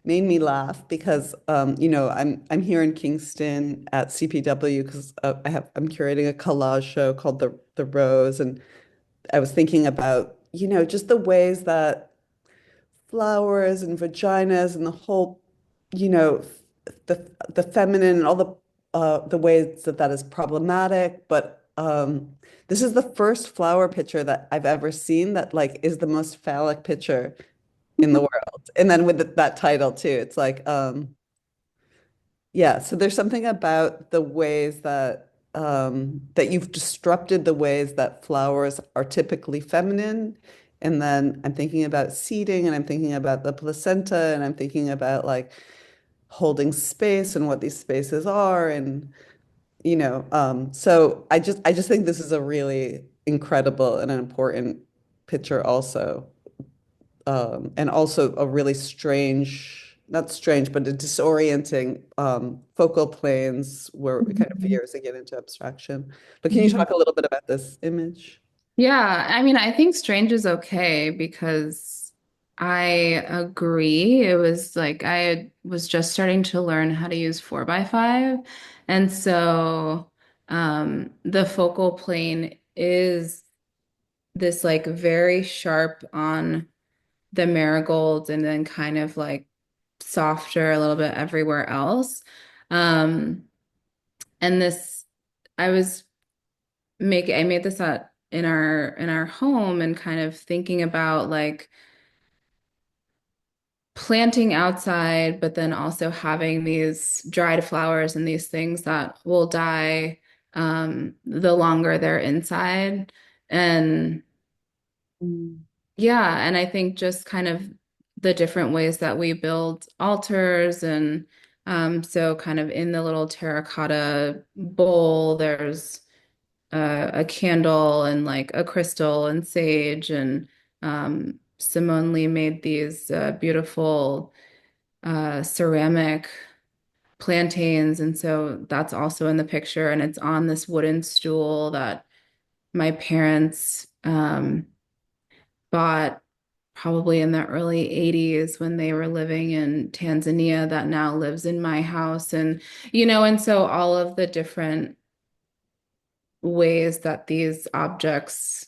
made me laugh because I'm here in Kingston at CPW because I'm curating a collage show called the Rose, and I was thinking about just the ways that flowers and vaginas and the whole the feminine and all the ways that that is problematic, but this is the first flower picture that I've ever seen that like is the most phallic picture in the world. And then with that title too, it's like, yeah, so there's something about the ways that you've disrupted the ways that flowers are typically feminine. And then I'm thinking about seeding and I'm thinking about the placenta and I'm thinking about like holding space and what these spaces are. And, so I just think this is a really incredible and an important picture also and also a really strange, not strange, but a disorienting focal planes where it kind of Mhm. veers again into abstraction. But can you Mhm. talk a little bit about this image? Yeah, I mean, I think strange is okay because I agree. It was like was just starting to learn how to use 4x5. And so the focal plane is this like very sharp on the marigolds and then kind of like softer a little bit everywhere else. Um, and this, I was I made this at in our home and kind of thinking about like planting outside, but then also having these dried flowers and these things that will die the longer they're inside. And Mm. yeah, and I think just kind of the different ways that we build altars and so kind of in the little terracotta bowl, there's a candle and like a crystal and sage and Simone Lee made these beautiful ceramic plantains and so that's also in the picture and it's on this wooden stool that my parents bought probably in the early 80s when they were living in Tanzania that now lives in my house. And, and so all of the different ways that these objects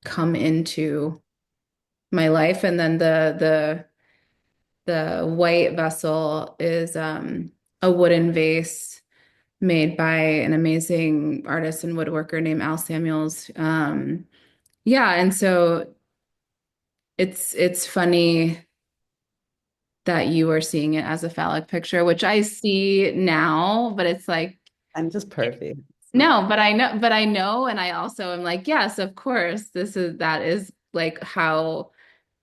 come into my life. And then the white vessel is a wooden vase made by an amazing artist and woodworker named Al Samuels. Yeah, and so it's funny that you are seeing it as a phallic picture, which I see now, but it's like, I'm just pervy. no, but I know, and I also am like, yes, of course, that is like how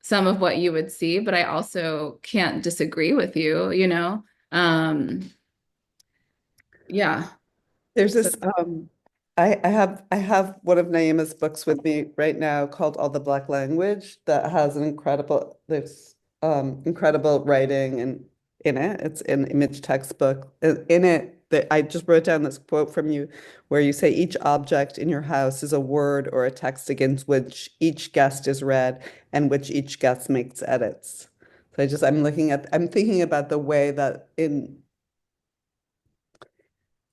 some of what you would see, but I also can't disagree with you. Yeah. There's So, this I have one of Naima's books with me right now called All the Black Language that has there's incredible writing and in it. It's an image textbook. In it, I just wrote down this quote from you where you say each object in your house is a word or a text against which each guest is read and which each guest makes edits. So I'm thinking about the way that in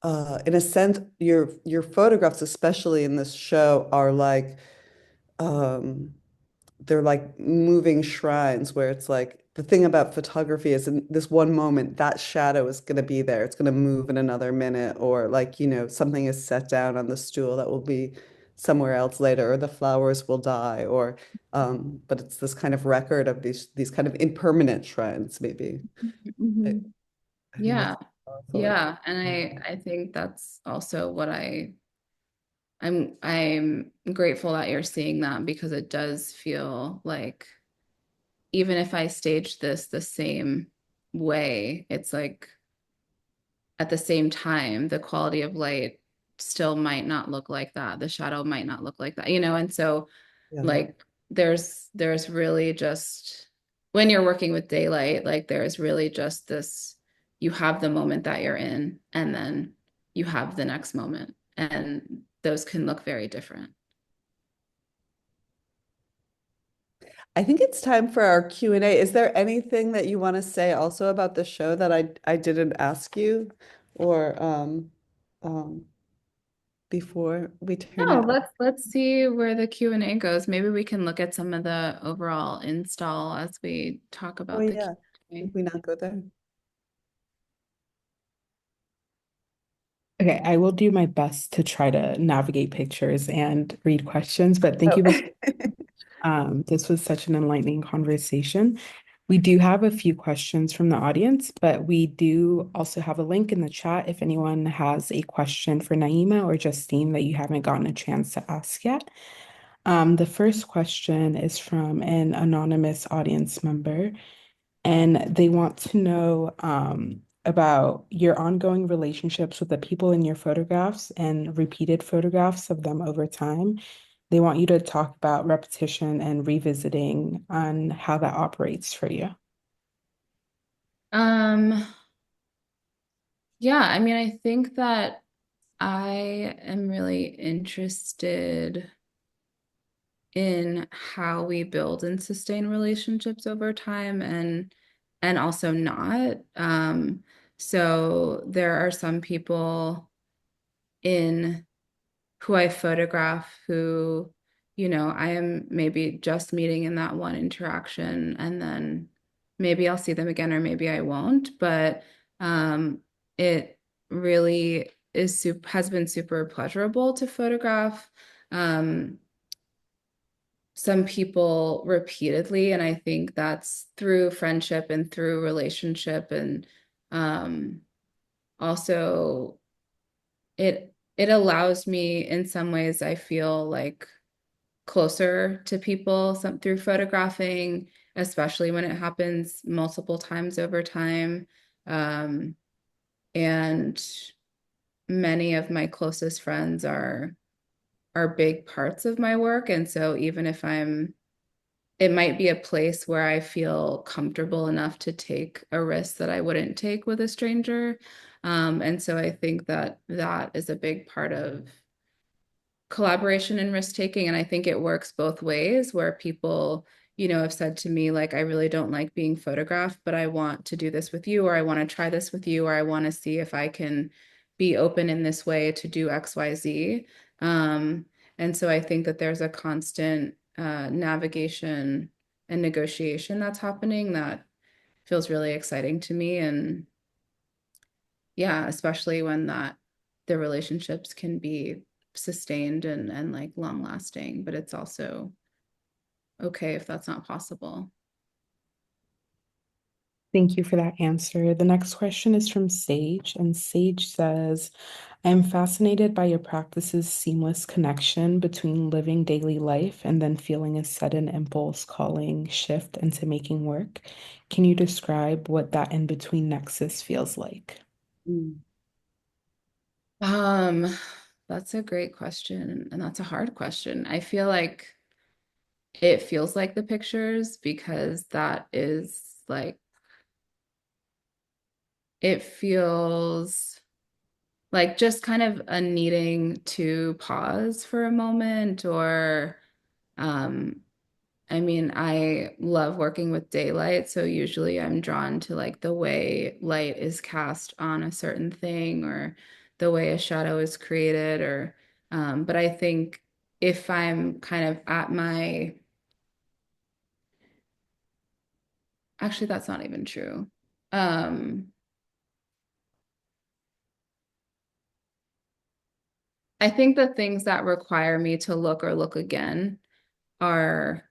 a sense, your photographs, especially in this show, are like um, they're like moving shrines where it's like the thing about photography is in this one moment, that shadow is going to be there. It's going to move in another minute, or like, something is set down on the stool that will be somewhere else later, or the flowers will die, or but it's this kind of record of these kind of impermanent shrines, maybe. I, mhm. I think that's Yeah. powerful. Yeah. And I think that's also what I'm grateful that you're seeing that because it does feel like even if I stage this the same way, it's like at the same time, the quality of light still might not look like that. The shadow might not look like that. And so Yeah. like there's really just when you're working with daylight, like there's really just this, you have the moment that you're in, and then you have the next moment, and those can look very different. I think it's time for our Q&A. Is there anything that you want to say also about the show that I didn't ask you or um, before we turn No, it off? let's see where the Q&A goes. Maybe we can look at some of the overall install as we talk Oh about the yeah, Q&A. did we not go there? Okay, I will do my best to try to navigate pictures and read questions, but thank Oh. you both. This was such an enlightening conversation. We do have a few questions from the audience, but we do also have a link in the chat if anyone has a question for Naima or Justine that you haven't gotten a chance to ask yet. The first question is from an anonymous audience member, and they want to know about your ongoing relationships with the people in your photographs and repeated photographs of them over time. They want you to talk about repetition and revisiting on how that operates for you. Um, yeah, I mean, I think that I am really interested in how we build and sustain relationships over time and also not. So there are some people in who I photograph who, I am maybe just meeting in that one interaction, and then maybe I'll see them again or maybe I won't. But it really has been super pleasurable to photograph some people repeatedly, and I think that's through friendship and through relationship, and um, also it allows me in some ways I feel like closer to people through photographing, especially when it happens multiple times over time. Um, and many of my closest friends are big parts of my work. And so even if it might be a place where I feel comfortable enough to take a risk that I wouldn't take with a stranger. And so I think that that is a big part of collaboration and risk taking. And I think it works both ways where people, have said to me, like, I really don't like being photographed, but I want to do this with you, or I want to try this with you, or I want to see if I can be open in this way to do XYZ. And so I think that there's a constant navigation and negotiation that's happening that feels really exciting to me. And yeah, especially when the relationships can be sustained and like long lasting, but it's also okay if that's not possible. Thank you for that answer. The next question is from Sage, and Sage says, I am fascinated by your practice's seamless connection between living daily life and then feeling a sudden impulse calling shift into making work. Can you describe what that in-between nexus feels like? Um, that's a great question, and that's a hard question. I feel like it feels like the pictures because that is like it feels like just kind of a needing to pause for a moment or um I mean, I love working with daylight, so usually I'm drawn to like the way light is cast on a certain thing or the way a shadow is created or but I think if I'm kind of at my actually that's not even true. Um I think the things that require me to look or look again are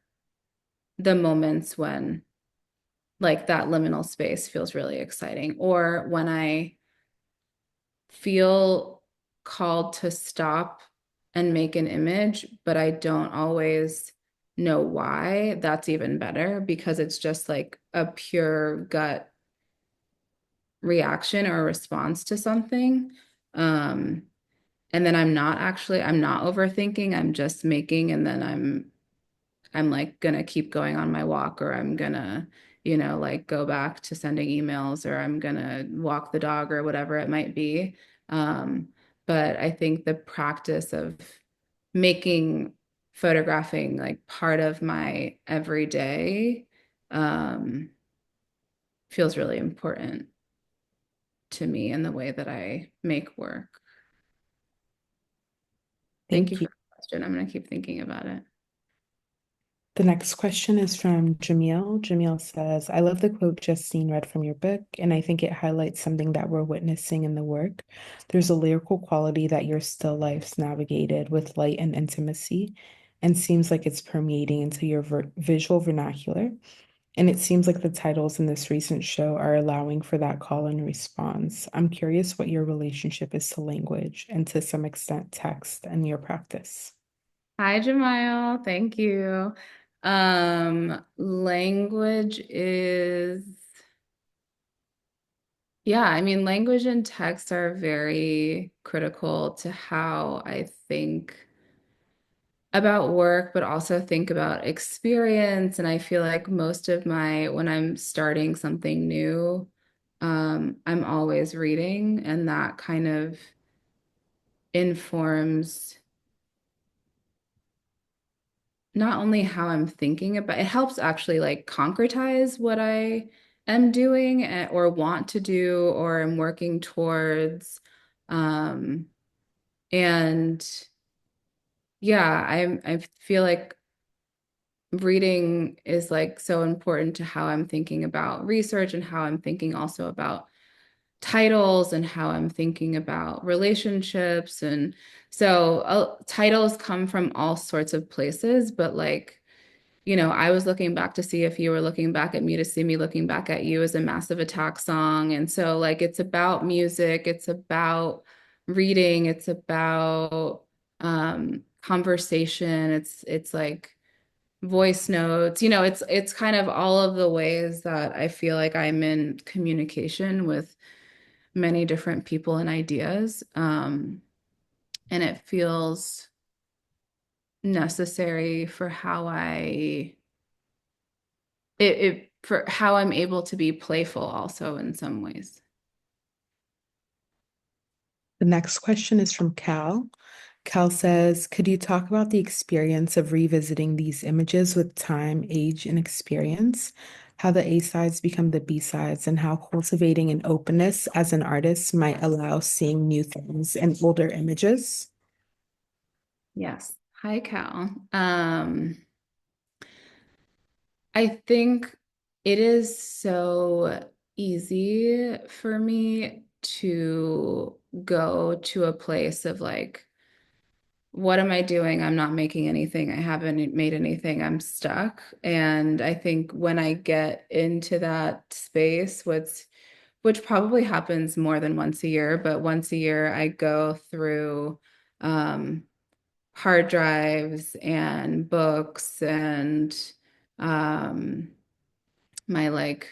the moments when like that liminal space feels really exciting or when I feel called to stop and make an image, but I don't always know why. That's even better because it's just like a pure gut reaction or response to something. Um, and then I'm not overthinking, I'm just making, and then I'm like gonna keep going on my walk, or I'm gonna, like go back to sending emails, or I'm gonna walk the dog, or whatever it might be. Um, but I think the practice of making photographing like part of my everyday feels really important to me in the way that I make work. Thank you Thank for you. the question. I'm gonna keep thinking about it. The next question is from Jamil. Jamil says, I love the quote Justine read from your book, and I think it highlights something that we're witnessing in the work. There's a lyrical quality that your still life's navigated with light and intimacy, and seems like it's permeating into your visual vernacular. And it seems like the titles in this recent show are allowing for that call and response. I'm curious what your relationship is to language and to some extent text and your practice. Hi, Jemile. Thank you. Language is, yeah, I mean, language and text are very critical to how I think about work, but also think about experience. And I feel like when I'm starting something new, I'm always reading, and that kind of informs not only how I'm thinking about it helps actually like concretize what I am doing or want to do or am working towards. Um, and yeah, I feel like reading is like so important to how I'm thinking about research and how I'm thinking also about titles and how I'm thinking about relationships. And so titles come from all sorts of places, but like I was looking back to see if you were looking back at me to see me looking back at you as a Massive Attack song. And so like it's about music, it's about reading, it's about conversation, it's like voice notes, it's kind of all of the ways that I feel like I'm in communication with many different people and ideas. And it feels necessary for how for how I'm able to be playful also in some ways. The next question is from Cal. Cal says, could you talk about the experience of revisiting these images with time, age, and experience? How the A sides become the B sides, and how cultivating an openness as an artist might allow seeing new things in older images? Yes. Hi, Cal. I think it is so easy for me to go to a place of like, what am I doing? I'm not making anything. I haven't made anything. I'm stuck. And I think when I get into that space, which probably happens more than once a year, but once a year I go through hard drives and books and um, my like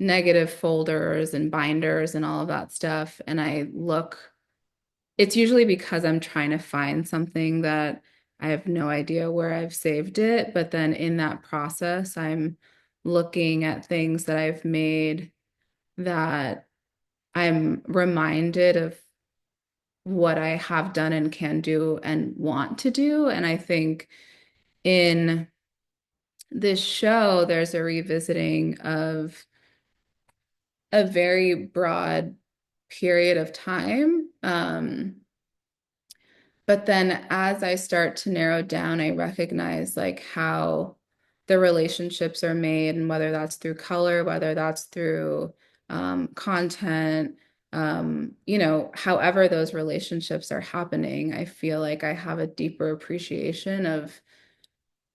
negative folders and binders and all of that stuff. And I look, it's usually because I'm trying to find something that I have no idea where I've saved it. But then in that process, I'm looking at things that I've made that I'm reminded of what I have done and can do and want to do. And I think in this show, there's a revisiting of a very broad period of time. But then as I start to narrow down, I recognize like how the relationships are made, and whether that's through color, whether that's through content, however those relationships are happening, I feel like I have a deeper appreciation of,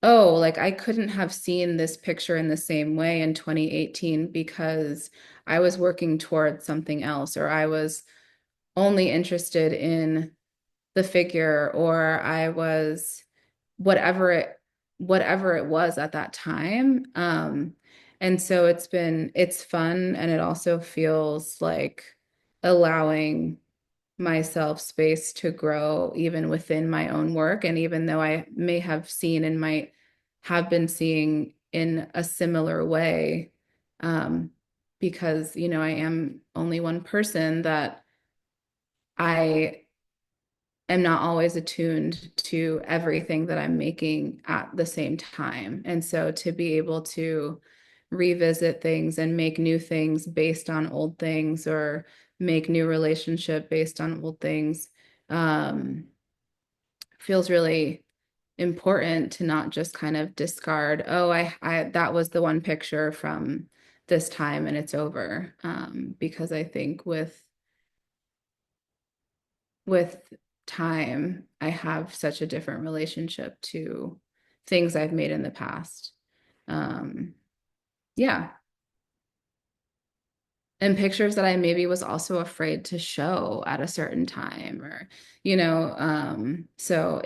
oh, like I couldn't have seen this picture in the same way in 2018 because I was working towards something else, or I was only interested in the figure, or I was whatever it whatever it was at that time. And so it's fun, and it also feels like allowing myself space to grow even within my own work. And even though I may have seen and might have been seeing in a similar way, um, because, I am only one person, that I am not always attuned to everything that I'm making at the same time. And so to be able to revisit things and make new things based on old things, or make new relationship based on old things, um, feels really important, to not just kind of discard, oh, I that was the one picture from this time and it's over. Because I think with time, I have such a different relationship to things I've made in the past. Um, yeah. And pictures that I maybe was also afraid to show at a certain time, or, so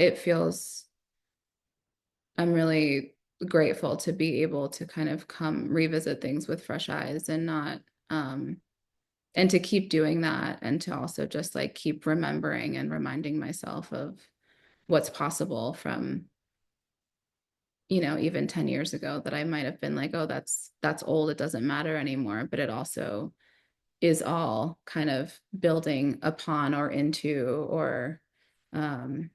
I'm really grateful to be able to kind of come revisit things with fresh eyes, and not, and to keep doing that, and to also just like keep remembering and reminding myself of what's possible from, even 10 years ago, that I might have been like, oh, that's old, it doesn't matter anymore. But it also is all kind of building upon or into, or um,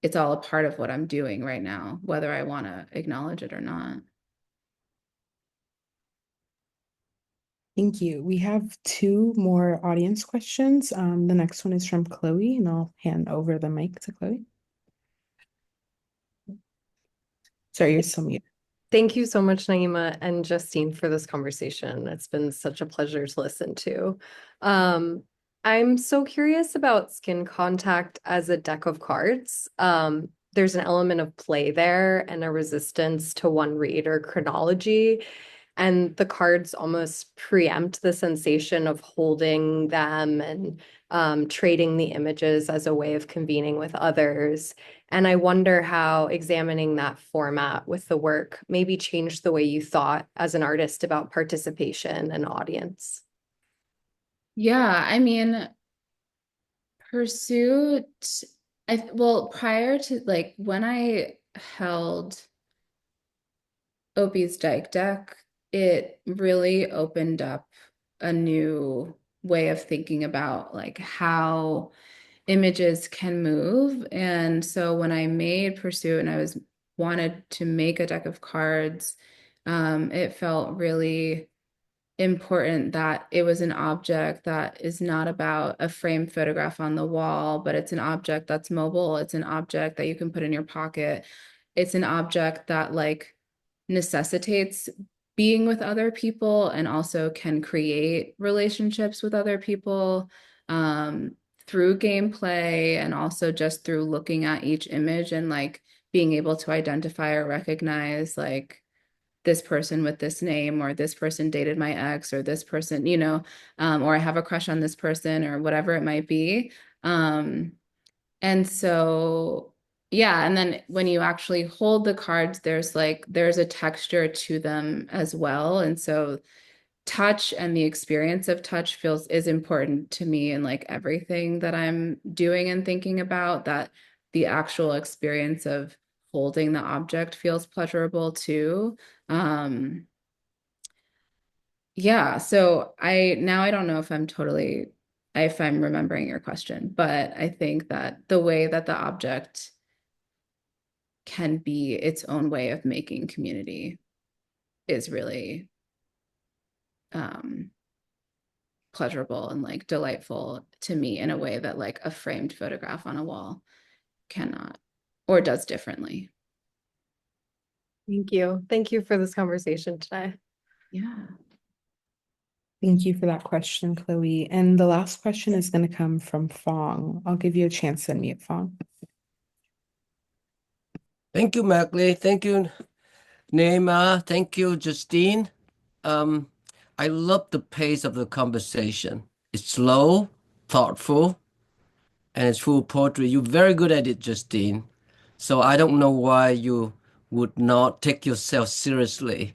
it's all a part of what I'm doing right now, whether I want to acknowledge it or not. Thank you. We have two more audience questions. The next one is from Chloe, and I'll hand over the mic to Chloe. Sorry, you're still muted. Thank you so much, Naima and Justine, for this conversation. It's been such a pleasure to listen to. I'm so curious about skin contact as a deck of cards. There's an element of play there and a resistance to one read or chronology. And the cards almost preempt the sensation of holding them and trading the images as a way of convening with others. And I wonder how examining that format with the work maybe changed the way you thought as an artist about participation and audience. Yeah, I mean, pursuit, well, prior to like when I held Opie's Dyke deck, it really opened up a new way of thinking about like how images can move. And so when I made Pursuit and I wanted to make a deck of cards, it felt really important that it was an object that is not about a framed photograph on the wall, but it's an object that's mobile. It's an object that you can put in your pocket. It's an object that like necessitates being with other people and also can create relationships with other people through gameplay and also just through looking at each image and like being able to identify or recognize like this person with this name, or this person dated my ex, or this person, or I have a crush on this person, or whatever it might be. And so, yeah. And then when you actually hold the cards, there's a texture to them as well. And so touch and the experience of touch is important to me in like everything that I'm doing and thinking about, that the actual experience of holding the object feels pleasurable too. Yeah, so I don't know if I'm remembering your question, but I think that the way that the object can be its own way of making community is really pleasurable and like delightful to me in a way that like a framed photograph on a wall cannot or does differently. Thank you. Thank you for this conversation today. Yeah. Thank you for that question, Chloe. And the last question is going to come from Fong. I'll give you a chance to unmute, Fong. Thank you, Mackley. Thank you, Naima. Thank you, Justine. I love the pace of the conversation. It's slow, thoughtful, and it's full of poetry. You're very good at it, Justine. So I don't know why you would not take yourself seriously.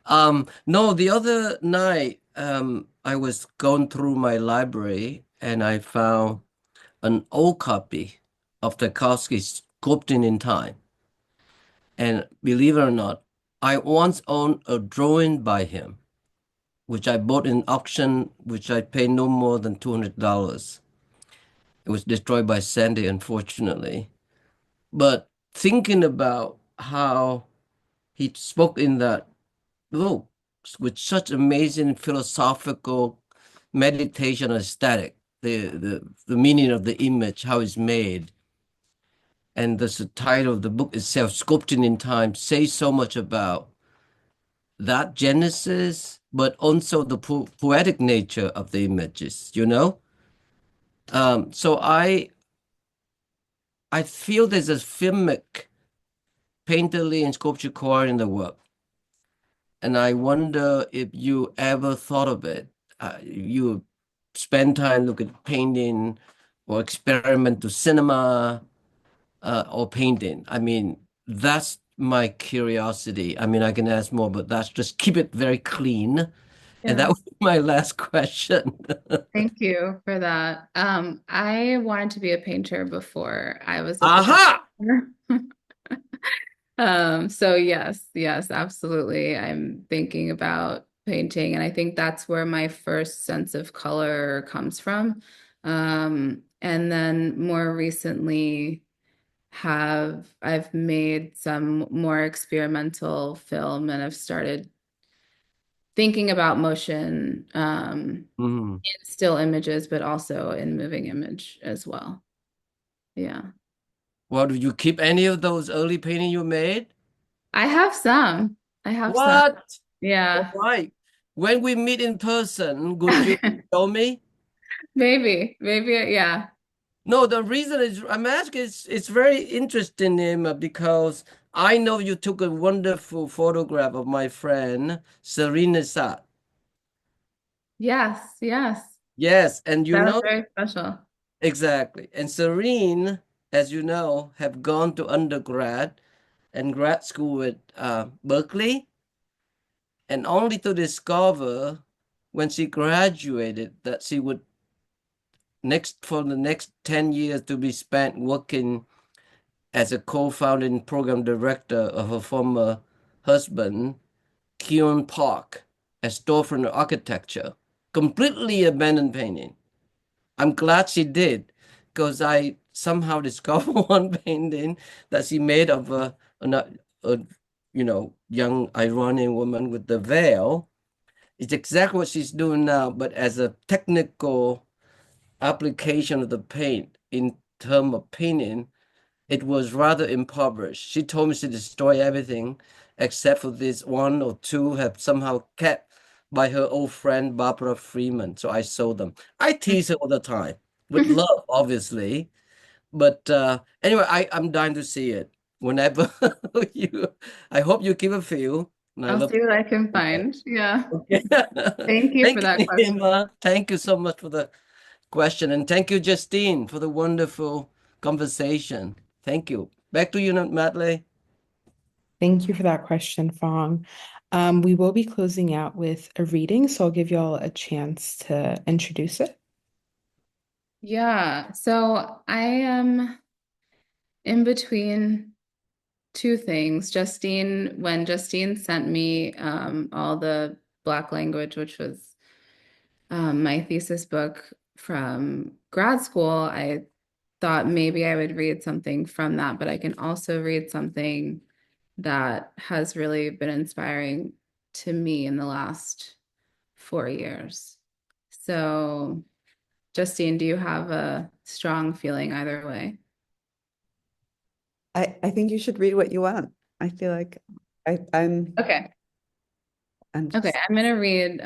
No, the other night, I was going through my library and I found an old copy of Tchaikovsky's Sculpting in Time. And believe it or not, I once owned a drawing by him, which I bought in auction, which I paid no more than $200. It was destroyed by Sandy, unfortunately. But thinking about how he spoke in that book with such amazing philosophical meditation aesthetic, the meaning of the image, how it's made. And the title of the book itself, Sculpting in Time, says so much about that genesis, but also the poetic nature of the images, you know? So I feel there's a filmic, painterly and sculpture core in the work. And I wonder if you ever thought of it. You spend time looking at painting or experiment to cinema or painting. I mean, that's my curiosity. I mean, I can ask more, but that's just keep it very clean. And that was my last question. Thank you for that. I wanted to be a painter before I was a Aha! photographer. So yes, absolutely. I'm thinking about painting, and I think that's where my first sense of color comes from. And then more recently I've made some more experimental film, and I've started thinking about motion in still images, but also in moving image as well. Yeah. Well, do you keep any of those early painting you made? I have some. Some. What? Yeah. All right. When we meet in person, could you show me? Maybe, yeah. No, the reason is I'm asking it's very interesting, Emma, because I know you took a wonderful photograph of my friend Serena Sat. Yes. Yes, and you That was know very special. exactly. And Serene, as you know, have gone to undergrad and grad school at Berkeley, and only to discover when she graduated that she would for the next 10 years to be spent working as a co-founding program director of her former husband, Keon Park, as storefront architecture, completely abandoned painting. I'm glad she did, because I somehow discovered one painting that she made of a young Iranian woman with the veil. It's exactly what she's doing now, but as a technical application of the paint in term of painting, it was rather impoverished. She told me she destroyed everything except for this one or two have somehow kept by her old friend Barbara Freeman. So I sold them. I tease her all the time with love, obviously. But anyway, I'm dying to see it. Whenever I hope you give a feel. And I I'll love see what I can find. Yeah. Okay. Thank you for Thank that you, question. Naima. Thank you so much for the question. And thank you, Justine, for the wonderful conversation. Thank you. Back to you, Madeleine. Thank you for that question, Fong. We will be closing out with a reading, so I'll give you all a chance to introduce it. Yeah. So I am in between two things. When Justine sent me all the Black language, which was my thesis book from grad school, I thought maybe I would read something from that, but I can also read something that has really been inspiring to me in the last 4 years. So, Justine, do you have a strong feeling either way? I think you should read what you want. I feel like I'm Okay. I'm Okay, just I'm gonna read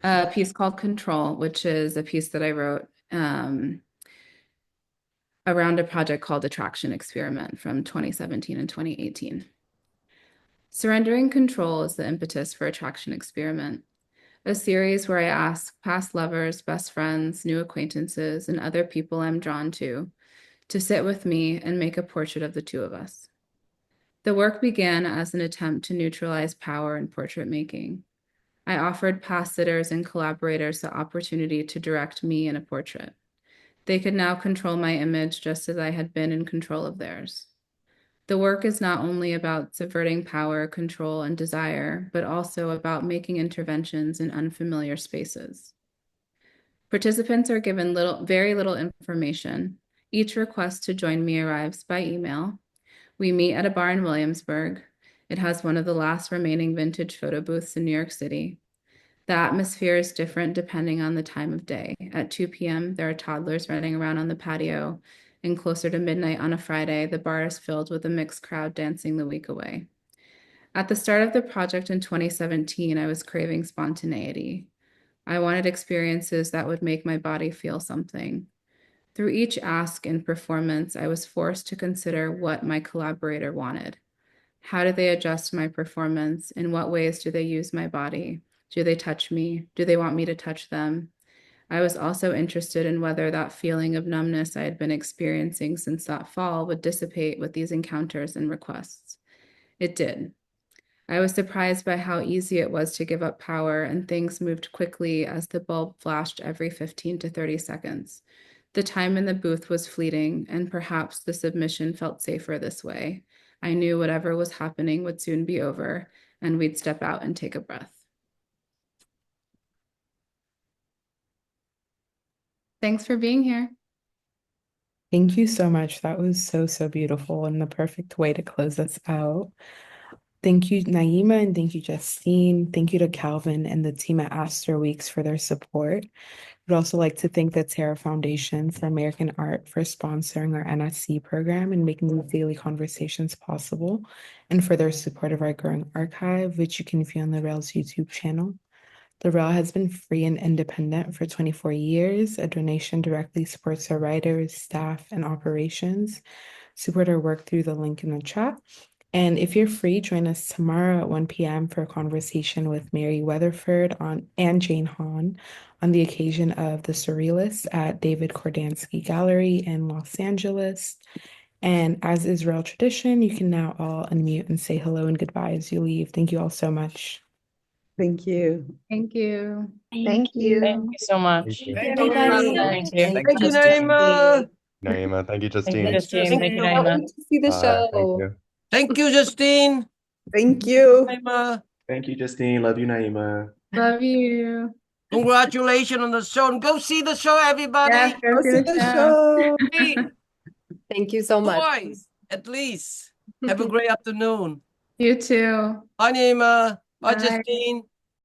a piece called Control, which is a piece that I wrote around a project called Attraction Experiment from 2017 and 2018. Surrendering control is the impetus for Attraction Experiment, a series where I ask past lovers, best friends, new acquaintances, and other people I'm drawn to sit with me and make a portrait of the two of us. The work began as an attempt to neutralize power in portrait making. I offered past sitters and collaborators the opportunity to direct me in a portrait. They could now control my image just as I had been in control of theirs. The work is not only about subverting power, control, and desire, but also about making interventions in unfamiliar spaces. Participants are given very little information. Each request to join me arrives by email. We meet at a bar in Williamsburg. It has one of the last remaining vintage photo booths in New York City. The atmosphere is different depending on the time of day. At 2 p.m., there are toddlers running around on the patio, and closer to midnight on a Friday, the bar is filled with a mixed crowd dancing the week away. At the start of the project in 2017, I was craving spontaneity. I wanted experiences that would make my body feel something. Through each ask and performance, I was forced to consider what my collaborator wanted. How do they adjust my performance? In what ways do they use my body? Do they touch me? Do they want me to touch them? I was also interested in whether that feeling of numbness I had been experiencing since that fall would dissipate with these encounters and requests. It did. I was surprised by how easy it was to give up power, and things moved quickly as the bulb flashed every 15 to 30 seconds. The time in the booth was fleeting, and perhaps the submission felt safer this way. I knew whatever was happening would soon be over, and we'd step out and take a breath. Thanks for being here. Thank you so much. That was so, so beautiful and the perfect way to close us out. Thank you, Naima, and thank you, Justine. Thank you to Calvin and the team at Astor Weeks for their support. We'd also like to thank the Terra Foundation for American Art for sponsoring our NSE program and making these daily conversations possible, and for their support of our growing archive, which you can view on the Rails YouTube channel. The Rail has been free and independent for 24 years. A donation directly supports our writers, staff, and operations. Support our work through the link in the chat. And if you're free, join us tomorrow at 1 p.m. for a conversation with Mary Weatherford and Jane Hahn on the occasion of the Surrealists at David Kordansky Gallery in Los Angeles. And as is Rail tradition, you can now all unmute and say hello and goodbye as you leave. Thank you all so much. thank you. Thank you. Thank you. Thank you so much. Thank you. Thank Everybody. Thank you. Thank you, Naima. Naima. Thank you, Thank you, Justine. Justine. Thank you, Can't Naima. wait to see the Thank show. you. Thank you, Justine. Thank you. Naima. Thank you, Justine. Love you, Naima. Love you. Congratulations on the show. And go see the show, everybody. Yes, go Go see see the the show. show. Hey, Thank you so much. twice, at least. Have a great afternoon. You too. Bye, Naima. Bye, Bye. Justine.